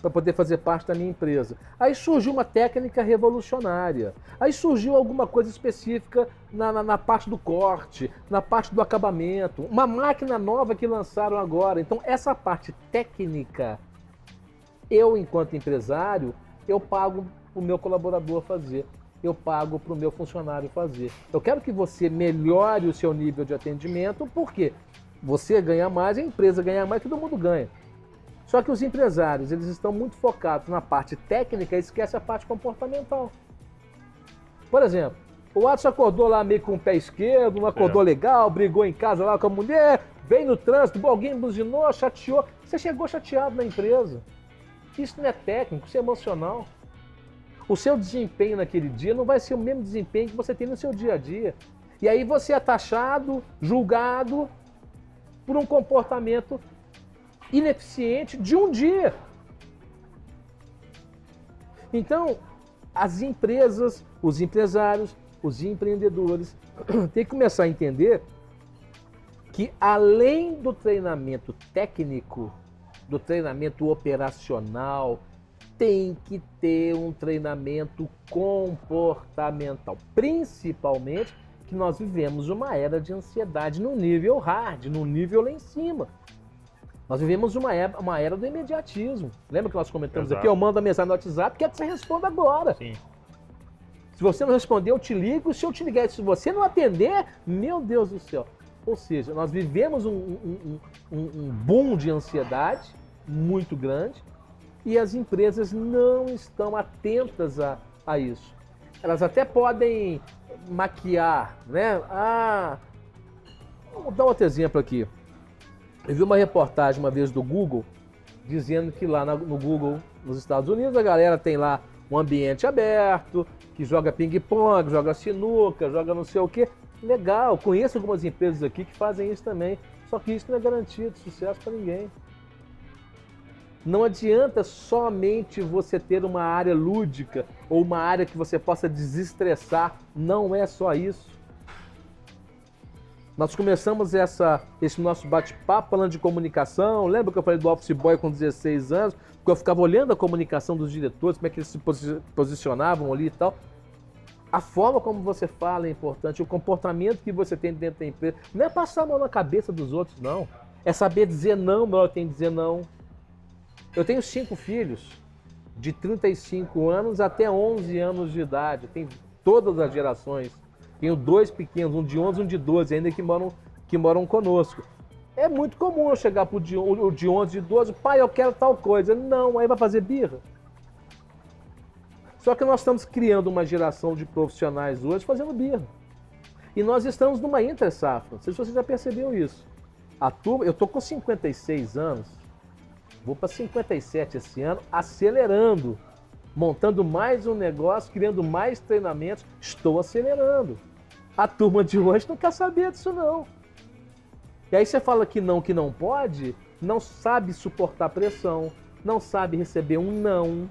para poder fazer parte da minha empresa. Aí surgiu uma técnica revolucionária. Aí surgiu alguma coisa específica na parte do corte, na parte do acabamento, uma máquina nova que lançaram agora. Então essa parte técnica, eu enquanto empresário, eu pago para o meu colaborador fazer. Eu pago para o meu funcionário fazer. Eu quero que você melhore o seu nível de atendimento, porque você ganha mais, a empresa ganha mais, todo mundo ganha. Só que os empresários, eles estão muito focados na parte técnica e esquecem a parte comportamental. Por exemplo, o Watson acordou lá meio com o pé esquerdo, não acordou legal, brigou em casa lá com a mulher, veio no trânsito, alguém buzinou, chateou. Você chegou chateado na empresa. Isso não é técnico, isso é emocional. O seu desempenho naquele dia não vai ser o mesmo desempenho que você tem no seu dia a dia. E aí você é taxado, julgado por um comportamento ineficiente de um dia. Então, as empresas, os empresários, os empreendedores têm que começar a entender que além do treinamento técnico, do treinamento operacional, tem que ter um treinamento comportamental. Principalmente que nós vivemos uma era de ansiedade no nível hard, no nível lá em cima. Nós vivemos uma era do imediatismo. Lembra que nós comentamos aqui? Eu mando a mensagem no WhatsApp, quero que você responda agora. Sim. Se você não responder, eu te ligo. Se eu te ligar, se você não atender, meu Deus do céu. Ou seja, nós vivemos um boom de ansiedade muito grande e as empresas não estão atentas a isso. Elas até podem maquiar, né? Vou dar outro exemplo aqui. Eu vi uma reportagem uma vez do Google, dizendo que lá no Google, nos Estados Unidos, a galera tem lá um ambiente aberto, que joga ping-pong, joga sinuca, joga não sei o quê. Legal, conheço algumas empresas aqui que fazem isso também, só que isso não é garantia de sucesso para ninguém. Não adianta somente você ter uma área lúdica ou uma área que você possa desestressar, não é só isso. Nós começamos esse nosso bate-papo falando de comunicação. Lembra que eu falei do office boy com 16 anos? Porque eu ficava olhando a comunicação dos diretores, como é que eles se posicionavam ali e tal. A forma como você fala é importante, o comportamento que você tem dentro da empresa. Não é passar a mão na cabeça dos outros, não. É saber dizer não, mas eu tenho que dizer não. Eu tenho 5 filhos, de 35 anos até 11 anos de idade. Tenho todas as gerações. Tenho 2 pequenos, um de 11 e um de 12, ainda que moram conosco. É muito comum eu chegar para o de 11 e 12, pai, eu quero tal coisa. Não, aí vai fazer birra. Só que nós estamos criando uma geração de profissionais hoje fazendo birra. E nós estamos numa entre-safra. Não sei se você já percebeu isso. A turma, eu estou com 56 anos, vou para 57 esse ano, acelerando, montando mais um negócio, criando mais treinamentos, estou acelerando. A turma de hoje não quer saber disso não. E aí você fala que não pode, não sabe suportar pressão, não sabe receber um não.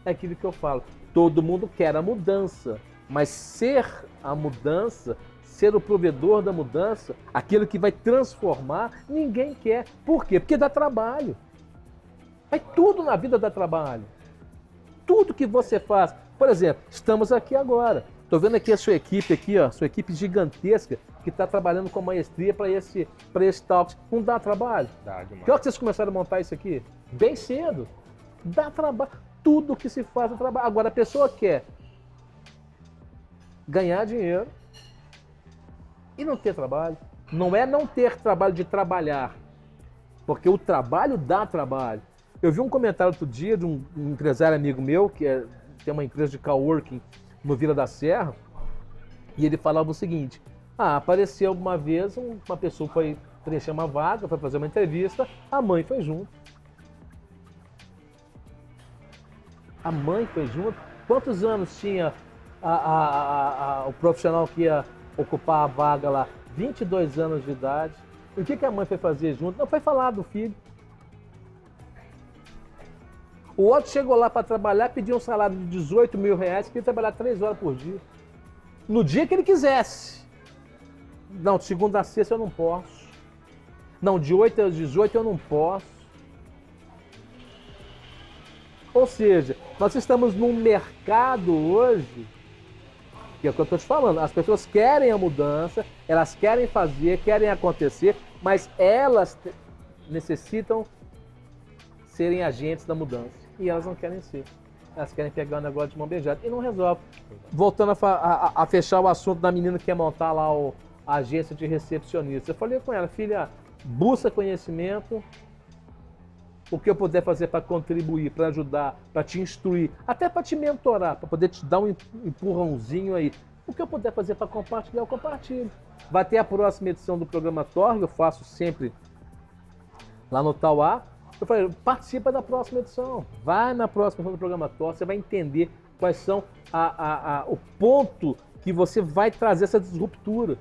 É aquilo que eu falo, todo mundo quer a mudança, mas ser a mudança, ser o provedor da mudança, aquilo que vai transformar, ninguém quer. Por quê? Porque dá trabalho. Aí tudo na vida dá trabalho. Tudo que você faz. Por exemplo, estamos aqui agora. Estou vendo aqui a sua equipe aqui, ó, sua equipe gigantesca que está trabalhando com maestria para esse Talks. Não dá trabalho? Dá demais. Que hora que vocês começaram a montar isso aqui? Bem cedo. Dá trabalho. Tudo que se faz é trabalho. Agora a pessoa quer ganhar dinheiro e não ter trabalho. Não é não ter trabalho de trabalhar, porque o trabalho dá trabalho. Eu vi um comentário outro dia de um empresário amigo meu, que tem uma empresa de coworking no Vila da Serra, e ele falava o seguinte, apareceu uma vez, uma pessoa foi preencher uma vaga, foi fazer uma entrevista, a mãe foi junto. A mãe foi junto. Quantos anos tinha o profissional que ia ocupar a vaga lá? 22 anos de idade. E o que a mãe foi fazer junto? Não foi falar do filho. O outro chegou lá para trabalhar, pediu um salário de 18 mil reais, queria trabalhar 3 horas por dia. No dia que ele quisesse. Não, de segunda a sexta eu não posso. Não, de 8 às 18 eu não posso. Ou seja, nós estamos num mercado hoje, que é o que eu estou te falando, as pessoas querem a mudança, elas querem fazer, querem acontecer, mas elas necessitam serem agentes da mudança. E elas não querem ser. Elas querem pegar o negócio de mão beijada e não resolve. Voltando a fechar o assunto da menina que quer montar lá a agência de recepcionista. Eu falei com ela, filha, busca conhecimento, o que eu puder fazer para contribuir, para ajudar, para te instruir, até para te mentorar, para poder te dar um empurrãozinho aí. O que eu puder fazer para compartilhar, eu compartilho. Vai ter a próxima edição do programa Torre, eu faço sempre lá no Tauá. Eu falei, participa da próxima edição, vai na próxima edição do programa Torre, você vai entender quais são o ponto que você vai trazer essa disruptura.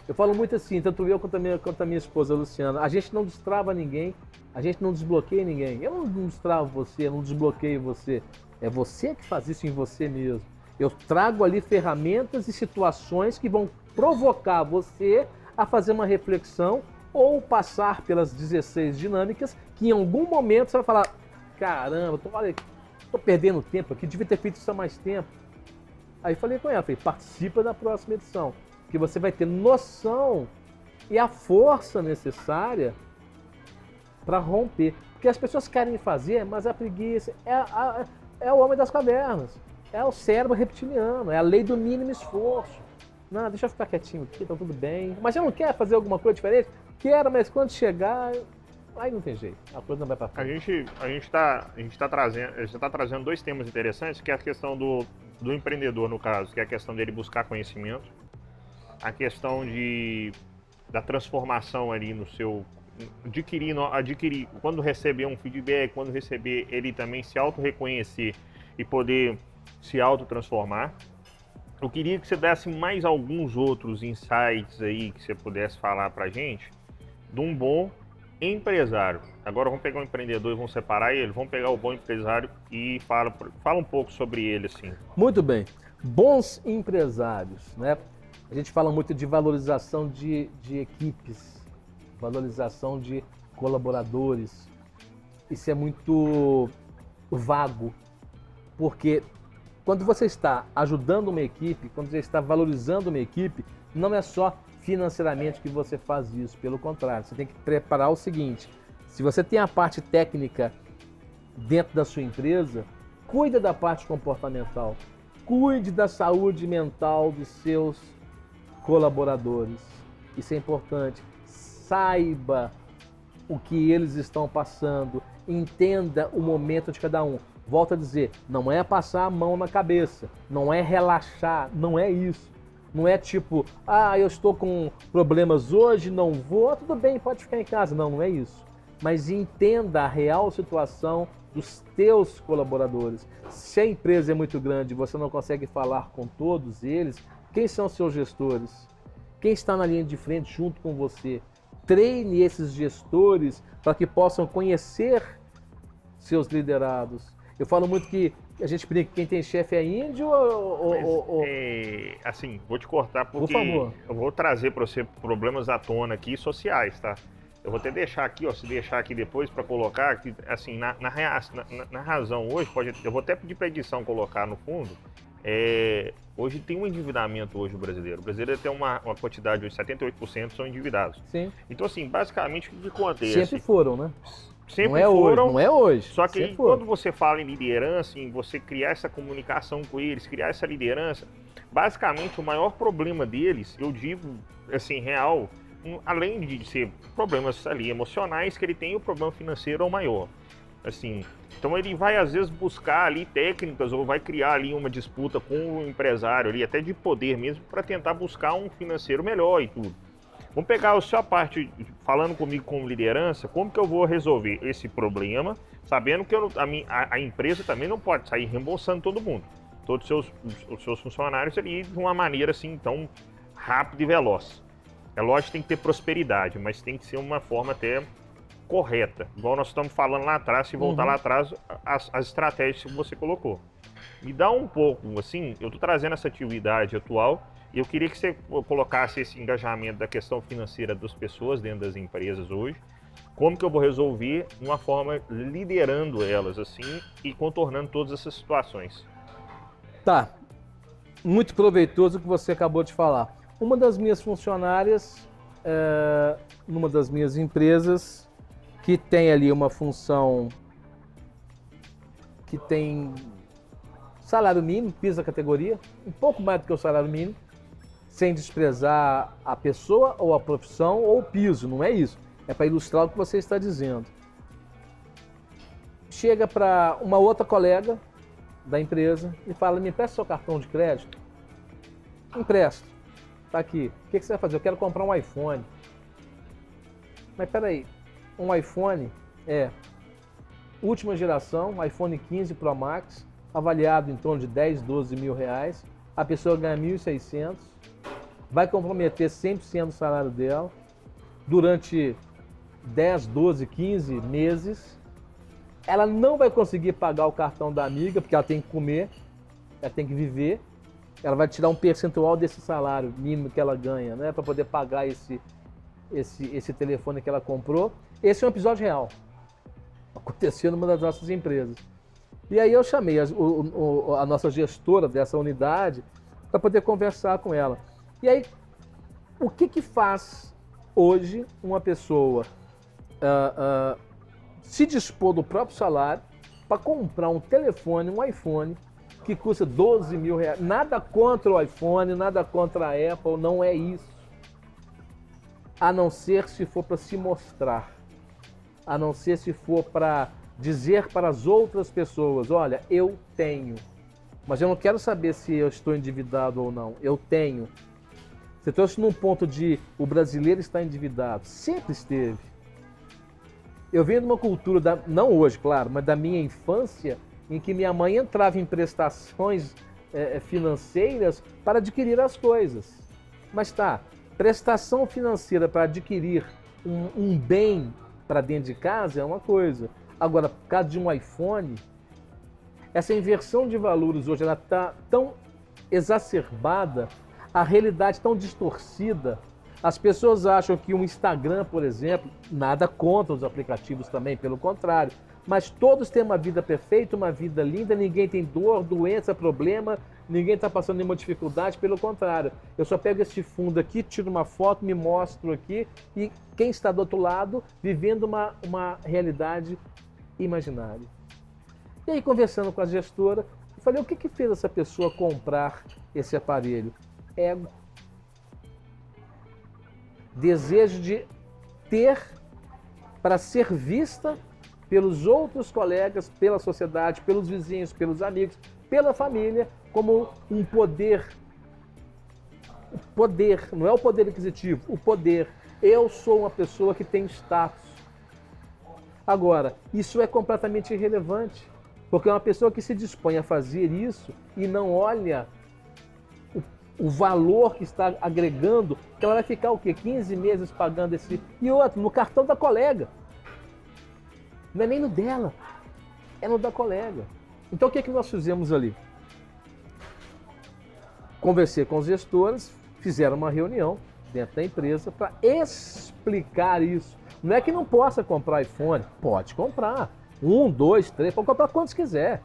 Eu falo muito assim, tanto eu quanto a minha esposa, Luciana, a gente não destrava ninguém, a gente não desbloqueia ninguém. Eu não destravo você, eu não desbloqueio você. É você que faz isso em você mesmo. Eu trago ali ferramentas e situações que vão provocar você a fazer uma reflexão ou passar pelas 16 dinâmicas que em algum momento você vai falar, caramba, tô perdendo tempo aqui, devia ter feito isso há mais tempo. Aí falei com ela, participa da próxima edição, que você vai ter noção e a força necessária para romper. Porque as pessoas querem fazer, mas a preguiça é o homem das cavernas, é o cérebro reptiliano, é a lei do mínimo esforço. Não, deixa eu ficar quietinho aqui, tá tudo bem. Mas você não quer fazer alguma coisa diferente? Quero, mas quando chegar, aí não tem jeito, a coisa não vai para frente. A gente tá trazendo 2 temas interessantes, que é a questão do empreendedor, no caso, que é a questão dele buscar conhecimento, a questão da transformação ali no seu... Adquirir, quando receber um feedback, quando receber ele também se auto-reconhecer e poder se auto-transformar. Eu queria que você desse mais alguns outros insights aí que você pudesse falar pra gente de um bom empresário. Agora vamos pegar o empreendedor e vamos separar ele, vamos pegar o bom empresário e fala um pouco sobre ele assim. Muito bem. Bons empresários, né? A gente fala muito de valorização de equipes, valorização de colaboradores. Isso é muito vago, porque quando você está ajudando uma equipe, quando você está valorizando uma equipe, não é só financeiramente que você faz isso, pelo contrário, você tem que preparar o seguinte: se você tem a parte técnica dentro da sua empresa, cuida da parte comportamental, cuide da saúde mental dos seus colaboradores. Isso é importante. Saiba o que eles estão passando, entenda o momento de cada um. Volto a dizer, não é passar a mão na cabeça, não é relaxar, não é isso. Não é tipo, eu estou com problemas hoje, não vou, tudo bem, pode ficar em casa. Não, não é isso. Mas entenda a real situação dos teus colaboradores. Se a empresa é muito grande e você não consegue falar com todos eles, quem são seus gestores? Quem está na linha de frente junto com você? Treine esses gestores para que possam conhecer seus liderados. Eu falo muito que a gente brinca que quem tem chefe é índio ou... Assim, vou te cortar porque Por favor. Eu vou trazer para você problemas à tona aqui sociais, tá? Eu vou até deixar aqui, ó, se deixar aqui depois para colocar, que, assim, na razão hoje, eu vou até pedir para a edição colocar no fundo, hoje tem um endividamento hoje brasileiro. O brasileiro tem uma quantidade de 78% são endividados. Sim. Então, assim, basicamente o que acontece? Sempre foram, né? Sempre não é foram. Hoje, não é hoje. Só que quando você fala em liderança, em você criar essa comunicação com eles, criar essa liderança, basicamente o maior problema deles, eu digo, assim, real, além de ser problemas ali emocionais, que ele tem, o problema financeiro é o maior. Assim, então ele vai às vezes buscar ali técnicas ou vai criar ali uma disputa com o empresário ali, até de poder mesmo, para tentar buscar um financeiro melhor e tudo. Vamos pegar a sua parte, falando comigo como liderança, como que eu vou resolver esse problema, sabendo que a empresa também não pode sair reembolsando todo mundo, todos os seus funcionários ali de uma maneira assim tão rápida e veloz. É lógico que tem que ter prosperidade, mas tem que ser uma forma até correta. Igual nós estamos falando lá atrás, se voltar lá atrás, as estratégias que você colocou. Me dá um pouco, assim, eu estou trazendo essa atividade atual e eu queria que você colocasse esse engajamento da questão financeira das pessoas dentro das empresas hoje. Como que eu vou resolver de uma forma liderando elas, assim, e contornando todas essas situações. Tá. Muito proveitoso o que você acabou de falar. Uma das minhas funcionárias, numa das minhas empresas, que tem ali uma função que tem salário mínimo, piso da categoria, um pouco mais do que o salário mínimo, sem desprezar a pessoa ou a profissão ou o piso, não é isso. É para ilustrar o que você está dizendo. Chega para uma outra colega da empresa e fala, me empresta seu cartão de crédito? Empresto. Tá aqui. O que você vai fazer? Eu quero comprar um iPhone. Mas peraí, um iPhone última geração, iPhone 15 Pro Max, avaliado em torno de 10, 12 mil reais. A pessoa ganha 1.600, vai comprometer 100% do salário dela durante 10, 12, 15 meses. Ela não vai conseguir pagar o cartão da amiga, porque ela tem que comer, ela tem que viver. Ela vai tirar um percentual desse salário mínimo que ela ganha, né, para poder pagar esse telefone que ela comprou. Esse é um episódio real. Aconteceu numa das nossas empresas. E aí eu chamei a nossa gestora dessa unidade para poder conversar com ela. E aí, o que faz hoje uma pessoa se dispor do próprio salário para comprar um telefone, um iPhone, que custa 12 mil reais? Nada contra o iPhone, nada contra a Apple, não é isso. A não ser se for para se mostrar, a não ser se for para dizer para as outras pessoas, olha, eu tenho, mas eu não quero saber se eu estou endividado ou não, eu tenho. Você trouxe num ponto de o brasileiro está endividado, sempre esteve. Eu venho de uma cultura, não hoje, claro, mas da minha infância, em que minha mãe entrava em prestações financeiras para adquirir as coisas. Mas tá, prestação financeira para adquirir um bem para dentro de casa é uma coisa. Agora, por causa de um iPhone, essa inversão de valores hoje ela está tão exacerbada a realidade tão distorcida. As pessoas acham que o Instagram, por exemplo, nada contra os aplicativos também, pelo contrário. Mas todos têm uma vida perfeita, uma vida linda, ninguém tem dor, doença, problema, ninguém está passando nenhuma dificuldade, pelo contrário. Eu só pego esse fundo aqui, tiro uma foto, me mostro aqui e quem está do outro lado vivendo uma realidade imaginária. E aí, conversando com a gestora, eu falei, o que fez essa pessoa comprar esse aparelho? Ego. Desejo de ter para ser vista pelos outros colegas, pela sociedade, pelos vizinhos, pelos amigos, pela família, como um poder. O poder, não é o poder aquisitivo, o poder. Eu sou uma pessoa que tem status. Agora, isso é completamente irrelevante, porque é uma pessoa que se dispõe a fazer isso e não olha o valor que está agregando, que ela vai ficar o quê? 15 meses pagando esse... E outro, no cartão da colega. Não é nem no dela, é no da colega. Então o que nós fizemos ali? Conversei com os gestores, fizeram uma reunião dentro da empresa para explicar isso. Não é que não possa comprar iPhone, pode comprar. 1, 2, 3, pode comprar quantos quiser.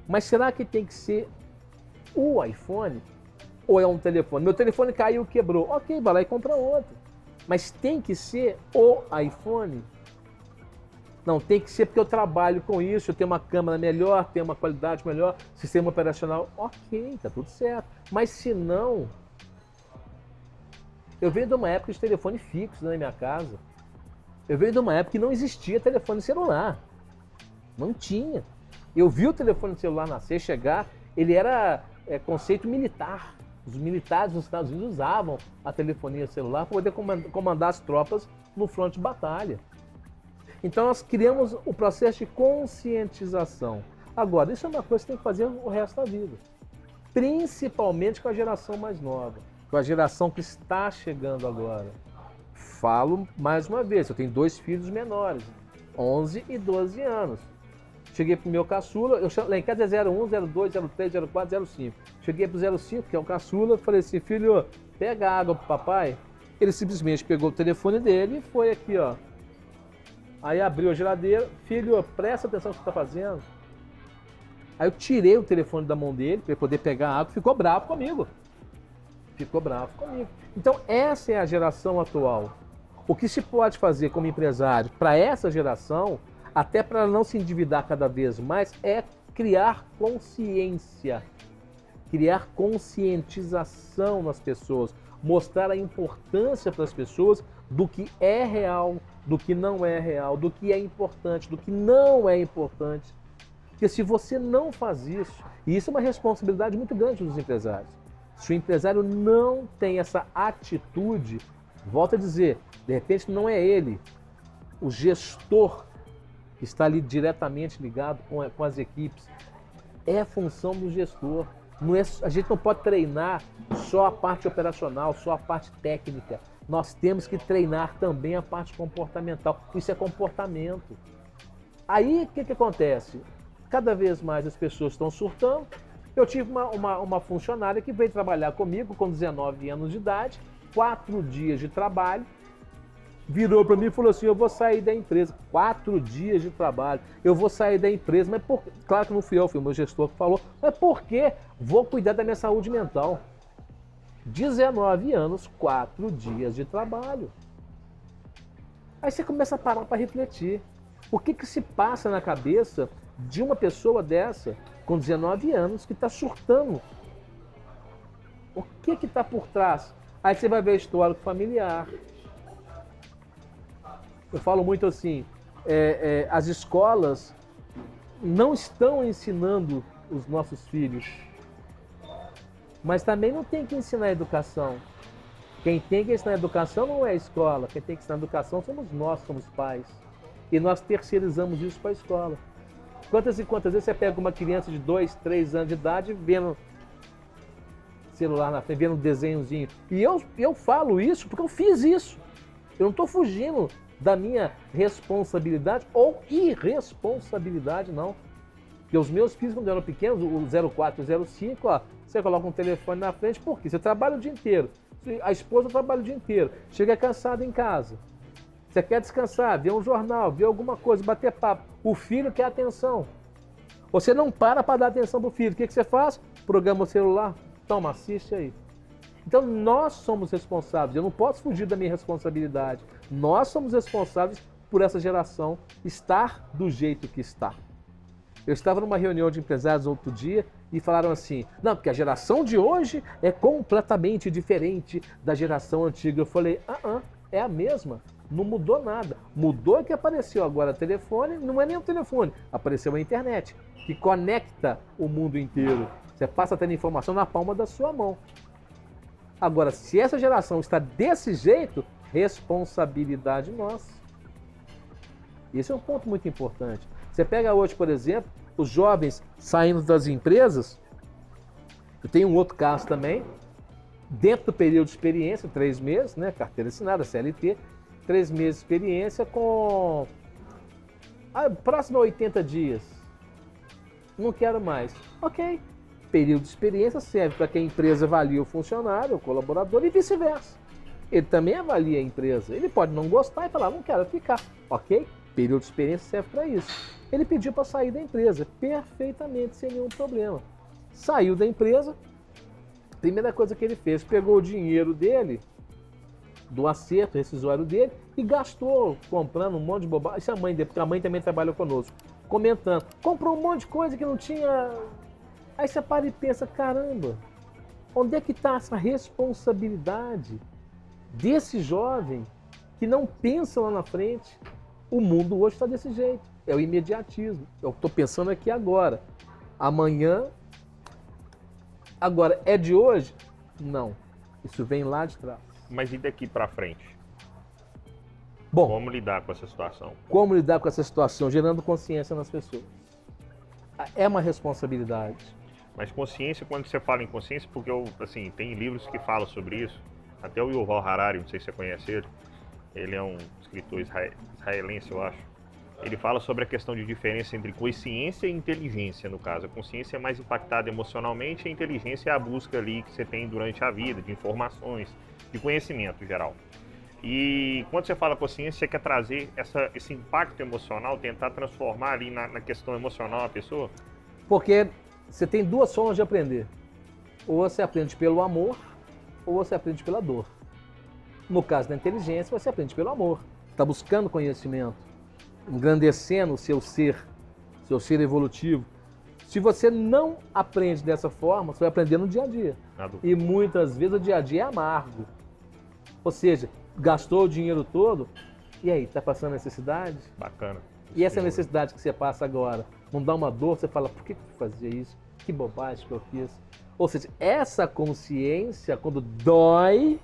Mas será que tem que ser o iPhone? Ou é um telefone? Meu telefone caiu, quebrou. Ok, vai lá e compra outro. Mas tem que ser o iPhone? Não, tem que ser porque eu trabalho com isso, eu tenho uma câmera melhor, tenho uma qualidade melhor, sistema operacional, ok, tá tudo certo. Mas se não... Eu venho de uma época de telefone fixo na minha casa. Eu venho de uma época que não existia telefone celular. Não tinha. Eu vi o telefone celular nascer, chegar, ele era conceito militar. Os militares nos Estados Unidos usavam a telefonia celular para poder comandar as tropas no fronte de batalha. Então nós criamos o processo de conscientização. Agora, isso é uma coisa que tem que fazer o resto da vida. Principalmente com a geração mais nova, com a geração que está chegando agora. Falo mais uma vez, eu tenho 2 filhos menores, 11 e 12 anos. Cheguei pro meu caçula, lá em casa é 01, 02, 03, 04, 05. Cheguei pro 05, que é o caçula, falei assim, filho, pega água pro papai. Ele simplesmente pegou o telefone dele e foi aqui, ó. Aí abriu a geladeira, filho, presta atenção no que você está fazendo. Aí eu tirei o telefone da mão dele para ele poder pegar a água, ficou bravo comigo. Então essa é a geração atual. O que se pode fazer como empresário para essa geração, até para não se endividar cada vez mais, é criar consciência, criar conscientização nas pessoas, mostrar a importância para as pessoas do que é real, do que não é real, do que é importante, do que não é importante. Porque se você não faz isso, e isso é uma responsabilidade muito grande dos empresários, se o empresário não tem essa atitude, volto a dizer, de repente não é ele, o gestor que está ali diretamente ligado com as equipes, é função do gestor. A gente não pode treinar só a parte operacional, só a parte técnica. Nós temos que treinar também a parte comportamental. Isso é comportamento. Aí, o que acontece? Cada vez mais as pessoas estão surtando. Eu tive uma funcionária que veio trabalhar comigo com 19 anos de idade, 4 dias de trabalho, virou para mim e falou assim, eu vou sair da empresa. 4 dias de trabalho, eu vou sair da empresa. Mas por... Claro que não fui eu, foi o meu gestor que falou. Mas por quê? Vou cuidar da minha saúde mental. 19 anos, 4 dias de trabalho. Aí você começa a parar para refletir. O que se passa na cabeça de uma pessoa dessa, com 19 anos, que está surtando? O que está por trás? Aí você vai ver histórico familiar. Eu falo muito assim, as escolas não estão ensinando os nossos filhos, mas também não tem que ensinar educação. Quem tem que ensinar educação não é a escola, quem tem que ensinar educação somos nós, somos pais. E nós terceirizamos isso para a escola. Quantas e quantas vezes você pega uma criança de 2, 3 anos de idade vendo celular na frente, vendo um desenhozinho. E eu falo isso porque eu fiz isso. Eu não estou fugindo da minha responsabilidade ou irresponsabilidade, não. Porque os meus filhos, quando eram pequenos, o 04 e o 05, ó, você coloca um telefone na frente, por quê? Você trabalha o dia inteiro. A esposa trabalha o dia inteiro. Chega cansado em casa. Você quer descansar, ver um jornal, ver alguma coisa, bater papo. O filho quer atenção. Você não para dar atenção pro filho. O que você faz? Programa o celular. Toma, assiste aí. Então nós somos responsáveis. Eu não posso fugir da minha responsabilidade. Nós somos responsáveis por essa geração estar do jeito que está. Eu estava numa reunião de empresários outro dia e falaram assim, não, porque a geração de hoje é completamente diferente da geração antiga. Eu falei, é a mesma, não mudou nada. Mudou que apareceu agora telefone, não é nem o telefone, apareceu a internet, que conecta o mundo inteiro. Você passa a ter informação na palma da sua mão. Agora, se essa geração está desse jeito, responsabilidade nossa. Esse é um ponto muito importante. Você pega hoje, por exemplo, os jovens saindo das empresas. Eu tenho um outro caso também. Dentro do período de experiência, 3 meses, né? Carteira assinada, CLT. 3 meses de experiência com... próximo a 80 dias. Não quero mais. Ok. Período de experiência serve para que a empresa avalie o funcionário, o colaborador e vice-versa. Ele também avalia a empresa. Ele pode não gostar e falar, não quero ficar. Ok? Período de experiência serve para isso. Ele pediu para sair da empresa, perfeitamente, sem nenhum problema. Saiu da empresa, primeira coisa que ele fez, pegou o dinheiro dele, do acerto rescisório dele, e gastou comprando um monte de bobagem. Isso é a mãe dele, porque a mãe também trabalha conosco, comentando. Comprou um monte de coisa que não tinha... Aí você para e pensa, caramba, onde é que está essa responsabilidade desse jovem que não pensa lá na frente? O mundo hoje está desse jeito, é o imediatismo. Eu estou pensando aqui agora. Amanhã, agora, é de hoje? Não, isso vem lá de trás. Mas e daqui para frente? Bom, como lidar com essa situação? Como lidar com essa situação? Gerando consciência nas pessoas. É uma responsabilidade. Mas consciência, quando você fala em consciência, porque assim, tem livros que falam sobre isso. Até o Yuval Harari, não sei se você conhece ele. Ele é um escritor israelense, eu acho. Ele fala sobre a questão de diferença entre consciência e inteligência, no caso. A consciência é mais impactada emocionalmente, a inteligência é a busca ali que você tem durante a vida, de informações, de conhecimento em geral. E quando você fala consciência, você quer trazer esse impacto emocional, tentar transformar ali na questão emocional a pessoa? Porque você tem 2 formas de aprender. Ou você aprende pelo amor, ou você aprende pela dor. No caso da inteligência, você aprende pelo amor. Está buscando conhecimento, engrandecendo o seu ser evolutivo. Se você não aprende dessa forma, você vai aprender no dia a dia. E muitas vezes o dia a dia é amargo. Ou seja, gastou o dinheiro todo, e aí, está passando necessidade? Bacana. E essa necessidade que você passa agora, não dá uma dor, você fala, por que eu fazia isso? Que bobagem que eu fiz. Ou seja, essa consciência, quando dói,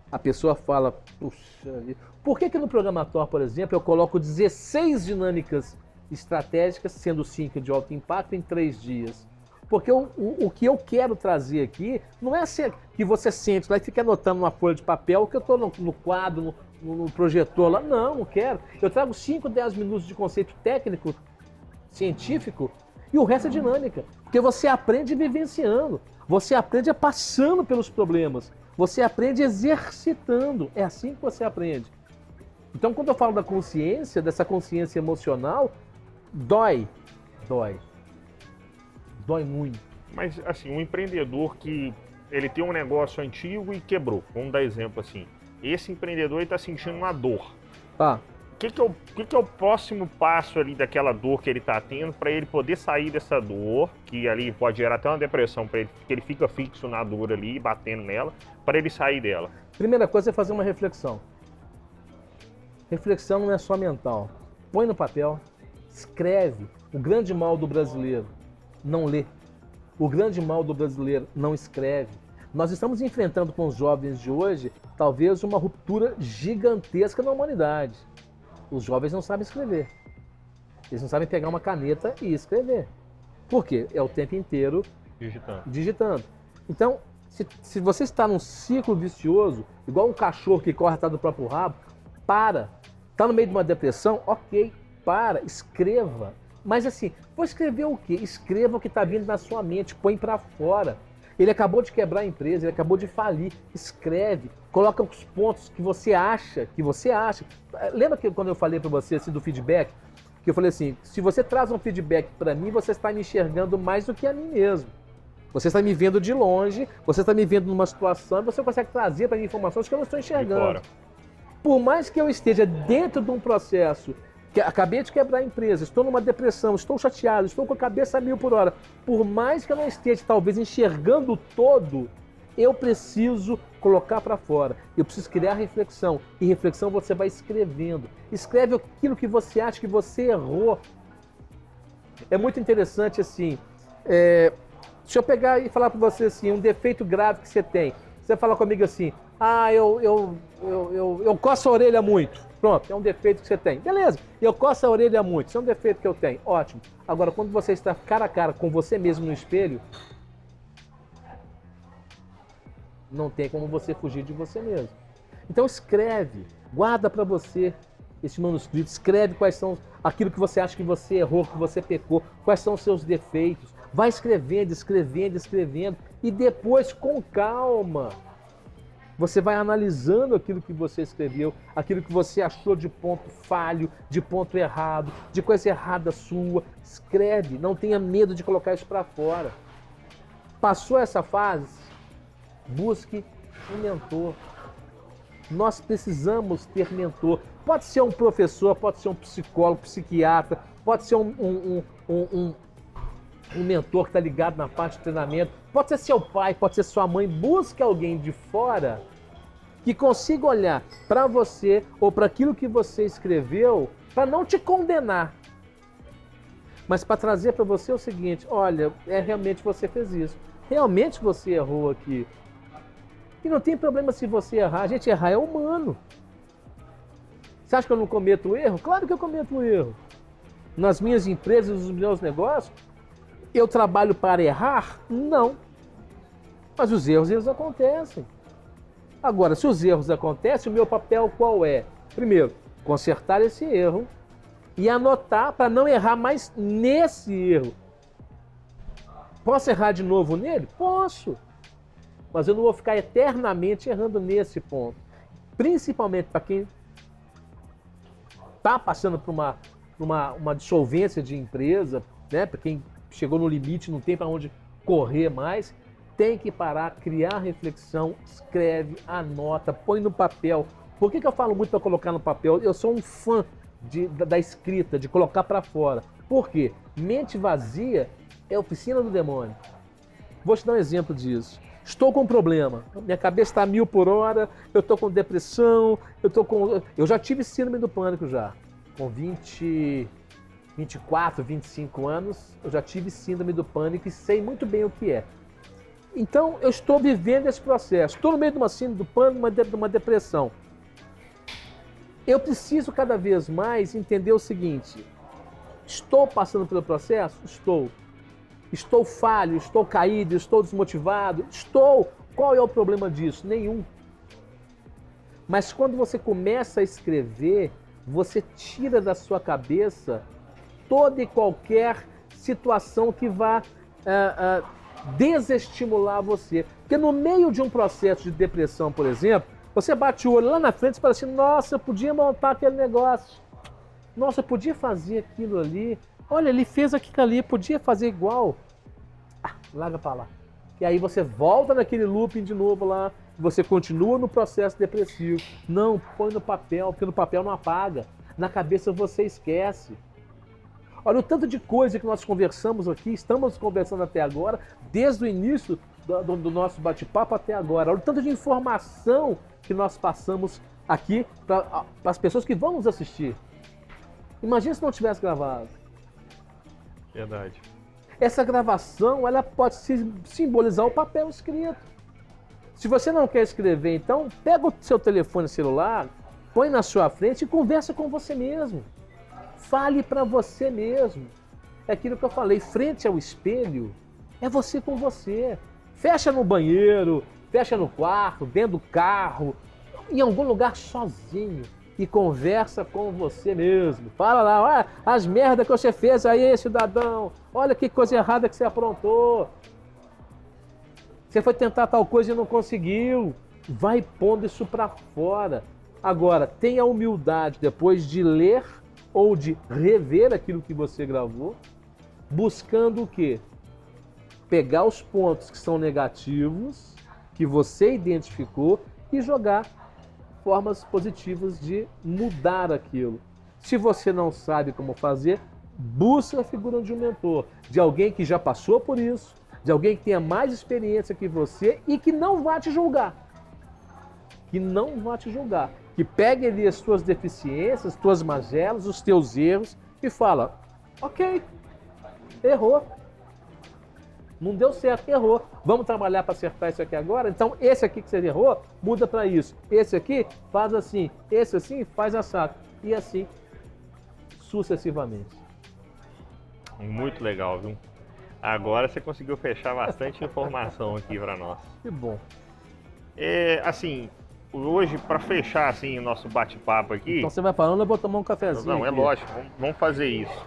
a pessoa fala, puxa vida. Por que no programatório, por exemplo, eu coloco 16 dinâmicas estratégicas, sendo 5 de alto impacto, em 3 dias? Porque o que eu quero trazer aqui não é ser que você sente lá e fica anotando numa folha de papel, que eu estou no quadro, no projetor lá. Não quero. Eu trago 5, 10 minutos de conceito técnico, científico, e o resto é dinâmica. Porque você aprende vivenciando, você aprende passando pelos problemas, você aprende exercitando. É assim que você aprende. Então, quando eu falo da consciência, dessa consciência emocional, dói muito. Mas, assim, um empreendedor que ele tem um negócio antigo e quebrou, vamos dar exemplo assim, esse empreendedor está sentindo uma dor. O que é o próximo passo ali daquela dor que ele está tendo para ele poder sair dessa dor, que ali pode gerar até uma depressão para ele, porque ele fica fixo na dor ali, batendo nela, para ele sair dela? Primeira coisa é fazer uma reflexão. Reflexão não é só mental. Põe no papel, escreve. O grande mal do brasileiro, não lê. O grande mal do brasileiro, não escreve. Nós estamos enfrentando com os jovens de hoje, talvez uma ruptura gigantesca na humanidade. Os jovens não sabem escrever. Eles não sabem pegar uma caneta e escrever. Por quê? É o tempo inteiro digitando. Então, se você está num ciclo vicioso, igual um cachorro que corre atrás do próprio rabo, para. Está no meio de uma depressão? Ok, para, escreva. Mas assim, vou escrever o quê? Escreva o que está vindo na sua mente, põe para fora. Ele acabou de quebrar a empresa, ele acabou de falir. Escreve, coloca os pontos que você acha. Lembra que quando eu falei para você assim, do feedback? Que eu falei assim, se você traz um feedback para mim, você está me enxergando mais do que a mim mesmo. Você está me vendo de longe, você está me vendo numa situação, e você consegue trazer para mim informações que eu não estou enxergando. Por mais que eu esteja dentro de um processo, que acabei de quebrar a empresa, estou numa depressão, estou chateado, estou com a cabeça a 1000 por hora, por mais que eu não esteja talvez enxergando o todo, eu preciso colocar para fora. Eu preciso criar reflexão. E reflexão você vai escrevendo. Escreve aquilo que você acha que você errou. É muito interessante assim. Deixa eu pegar e falar para você assim, um defeito grave que você tem. Você fala comigo assim, eu coço a orelha muito. Pronto, é um defeito que você tem. Beleza, eu coço a orelha muito, isso é um defeito que eu tenho. Ótimo. Agora, quando você está cara a cara com você mesmo no espelho, não tem como você fugir de você mesmo. Então escreve, guarda para você esse manuscrito, escreve quais são aquilo que você acha que você errou, que você pecou, quais são os seus defeitos. Vai escrevendo, e depois, com calma, você vai analisando aquilo que você escreveu, aquilo que você achou de ponto falho, de ponto errado, de coisa errada sua. Escreve, não tenha medo de colocar isso para fora. Passou essa fase? Busque um mentor. Nós precisamos ter mentor. Pode ser um professor, pode ser um psicólogo, psiquiatra, pode ser um mentor que está ligado na parte de treinamento, pode ser seu pai, pode ser sua mãe. Busque alguém de fora que consiga olhar para você ou para aquilo que você escreveu, para não te condenar, mas para trazer para você o seguinte: olha, realmente você fez isso, realmente você errou aqui. E não tem problema se você errar, a gente errar é humano. Você acha que eu não cometo erro? Claro que eu cometo erro. Nas minhas empresas, nos meus negócios, eu trabalho para errar? Não. Mas os erros, eles acontecem. Agora, se os erros acontecem, o meu papel qual é? Primeiro, consertar esse erro e anotar para não errar mais nesse erro. Posso errar de novo nele? Posso. Mas eu não vou ficar eternamente errando nesse ponto. Principalmente para quem está passando por uma dissolvência de empresa, né? Para quem chegou no limite, não tem para onde correr mais, tem que parar, criar reflexão, escreve, anota, põe no papel. Por que eu falo muito para colocar no papel? Eu sou um fã da escrita, de colocar para fora. Por quê? Mente vazia é oficina do demônio. Vou te dar um exemplo disso. Estou com um problema, minha cabeça está a 1000 por hora, eu estou com depressão, eu já tive síndrome do pânico já. Com 24, 25 anos, eu já tive síndrome do pânico e sei muito bem o que é. Então, eu estou vivendo esse processo. Estou no meio de uma síndrome do pânico, de uma depressão. Eu preciso cada vez mais entender o seguinte: estou passando pelo processo? Estou. Estou falho, estou caído, estou desmotivado? Estou. Qual é o problema disso? Nenhum. Mas quando você começa a escrever, você tira da sua cabeça toda e qualquer situação que vá desestimular você. Porque no meio de um processo de depressão, por exemplo, você bate o olho lá na frente e fala assim: nossa, eu podia montar aquele negócio. Nossa, eu podia fazer aquilo ali. Olha, ele fez aquilo ali, podia fazer igual. Larga pra lá. E aí você volta naquele looping de novo lá, você continua no processo depressivo. Não, põe no papel, porque no papel não apaga. Na cabeça você esquece. Olha o tanto de coisa que nós conversamos aqui, estamos conversando até agora, desde o início do nosso bate-papo até agora. Olha o tanto de informação que nós passamos aqui para as pessoas que vão nos assistir. Imagina se não tivesse gravado. Verdade. Essa gravação, ela pode simbolizar o papel escrito. Se você não quer escrever, então, pega o seu telefone celular, põe na sua frente e conversa com você mesmo. Fale para você mesmo. É aquilo que eu falei, frente ao espelho, é você com você. Fecha no banheiro, fecha no quarto, dentro do carro, em algum lugar sozinho. e conversa com você mesmo. Fala lá, olha as merdas que você fez aí, cidadão. Olha que coisa errada que você aprontou. Você foi tentar tal coisa e não conseguiu. Vai pondo isso para fora. Agora, tenha humildade depois de ler ou de rever aquilo que você gravou, buscando o quê? Pegar os pontos que são negativos, que você identificou, e jogar formas positivas de mudar aquilo. Se você não sabe como fazer, busca a figura de um mentor, de alguém que já passou por isso, de alguém que tenha mais experiência que você e que não vá te julgar. Que não vá te julgar. Que pegue ali as suas deficiências, as tuas mazelas, os teus erros e fala, ok, errou. Não deu certo, errou. Vamos trabalhar para acertar isso aqui agora? Então, esse aqui que você errou, muda para isso. Esse aqui, faz assim. Esse assim, faz assado. E assim, sucessivamente. Muito legal, viu? Agora você conseguiu fechar bastante informação aqui para nós. Que bom. Assim, hoje, para fechar assim, o nosso bate-papo aqui... Então você vai falando, eu vou tomar um cafezinho. Não, é aqui. lógico, vamos fazer isso.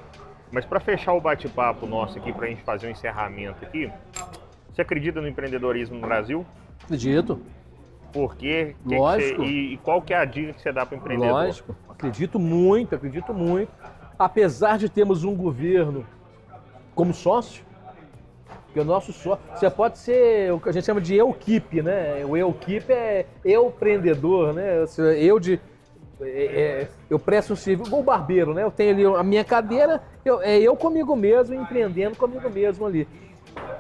Mas para fechar o bate-papo nosso aqui, para a gente fazer um encerramento aqui, você acredita no empreendedorismo no Brasil? Acredito. Por quê? Lógico. E qual que é a dica que você dá para o empreendedor? Lógico. Acredito muito, acredito muito. Apesar de termos um governo como sócio, porque o nosso sócio, você pode ser o que a gente chama de eu-keep, né? O eu-keep é eu-empreendedor, né? Eu presto um serviço, igual o barbeiro, né? Eu tenho ali a minha cadeira, eu comigo mesmo, empreendendo comigo mesmo ali.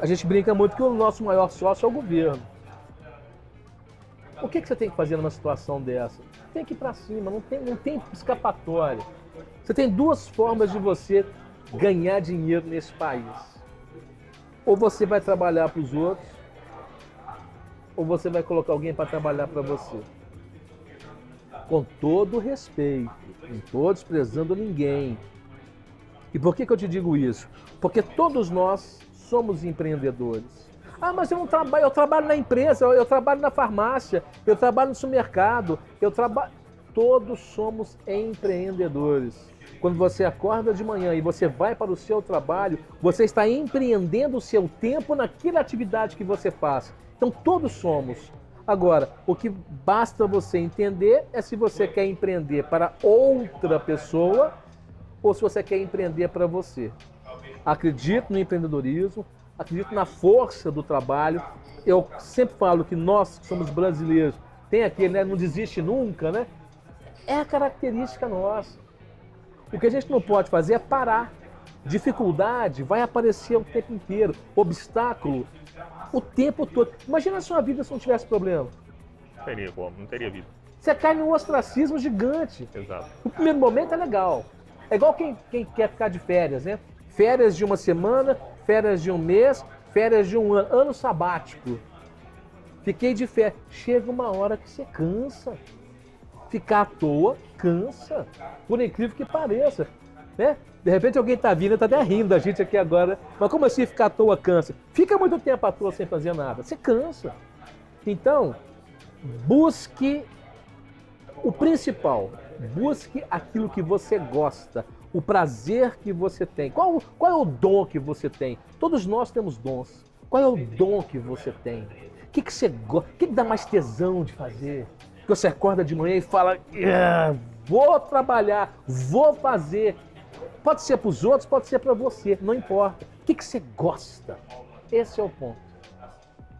A gente brinca muito que o nosso maior sócio é o governo. O que você tem que fazer numa situação dessa? Tem que ir para cima, não tem escapatória. Você tem duas formas de você ganhar dinheiro nesse país. Ou você vai trabalhar para os outros, ou você vai colocar alguém para trabalhar para você. Com todo respeito, não estou desprezando ninguém. E por que eu te digo isso? Porque todos nós somos empreendedores. Ah, mas eu não trabalho, eu trabalho na empresa, eu trabalho na farmácia, eu trabalho no supermercado, todos somos empreendedores. Quando você acorda de manhã e você vai para o seu trabalho, você está empreendendo o seu tempo naquela atividade que você faz. Então todos somos. Agora, o que basta você entender é se você quer empreender para outra pessoa ou se você quer empreender para você. Acredito no empreendedorismo, acredito na força do trabalho. Eu sempre falo que nós, que somos brasileiros, tem aquele, né, não desiste nunca, né? É a característica nossa. O que a gente não pode fazer é parar. Dificuldade vai aparecer o tempo inteiro, obstáculo o tempo todo. Imagina a sua vida se não tivesse problema. Não teria como, não teria vida. Você cai num ostracismo gigante. Exato. O primeiro momento é legal. É igual quem quer ficar de férias, né? Férias de uma semana, férias de um mês, férias de um ano, ano sabático. Fiquei de férias. Chega uma hora que você cansa. Ficar à toa cansa. Por incrível que pareça, né? De repente alguém está vindo, está até rindo da gente aqui agora. Mas como assim ficar à toa cansa? Fica muito tempo à toa sem fazer nada. Você cansa. Então, busque o principal. Busque aquilo que você gosta. O prazer que você tem. Qual é o dom que você tem? Todos nós temos dons. Qual é o dom que você tem? O que você gosta? O que dá mais tesão de fazer? Que você acorda de manhã e fala, vou trabalhar, vou fazer. Pode ser para os outros, pode ser para você, não importa. O que você gosta? Esse é o ponto.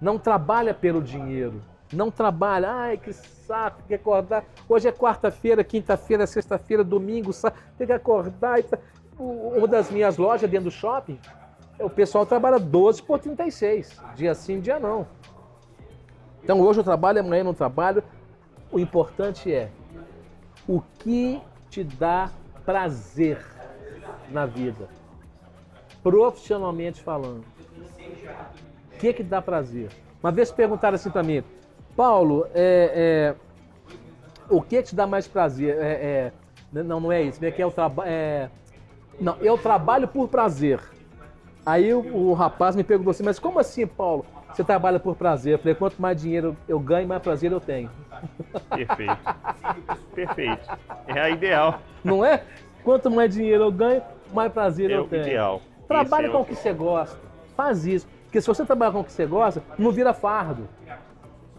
Não trabalha pelo dinheiro. Não trabalha, ai que saco, tem que acordar. Hoje é quarta-feira, quinta-feira, sexta-feira, domingo, tem que acordar. Uma das minhas lojas dentro do shopping, o pessoal trabalha 12 por 36. Dia sim, dia não. Então hoje eu trabalho, amanhã eu não trabalho. O importante é o que te dá prazer na vida, profissionalmente falando. O que dá prazer? Uma vez perguntaram assim para mim, Paulo, o que te dá mais prazer? Não é isso, não, eu trabalho por prazer. Aí o rapaz me perguntou assim, mas como assim, Paulo? Você trabalha por prazer? Eu falei, quanto mais dinheiro eu ganho, mais prazer eu tenho. Perfeito. Perfeito. É a ideal. Não é? Quanto mais dinheiro eu ganho, mais prazer É eu o tenho. ideal. Trabalhe Esse é com o- o que você gosta. Faz isso. Porque se você trabalhar com o que você gosta, não vira fardo.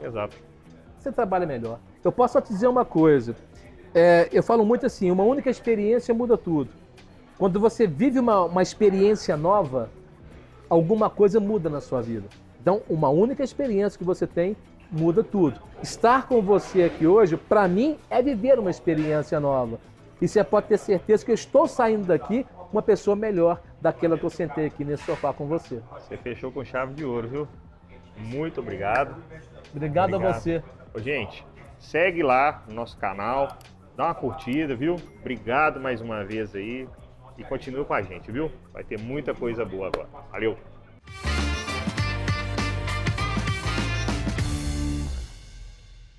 Exato. Você trabalha melhor. Eu posso só te dizer uma coisa. Eu falo muito assim, uma única experiência muda tudo. Quando você vive uma experiência nova, alguma coisa muda na sua vida. Então, uma única experiência que você tem muda tudo. Estar com você aqui hoje, para mim, é viver uma experiência nova. E você pode ter certeza que eu estou saindo daqui uma pessoa melhor daquela que eu sentei aqui nesse sofá com você. Você fechou com chave de ouro, viu? Muito obrigado. Obrigado a você. Ô, gente, segue lá no nosso canal, dá uma curtida, viu? Obrigado mais uma vez aí e continua com a gente, viu? Vai ter muita coisa boa agora. Valeu!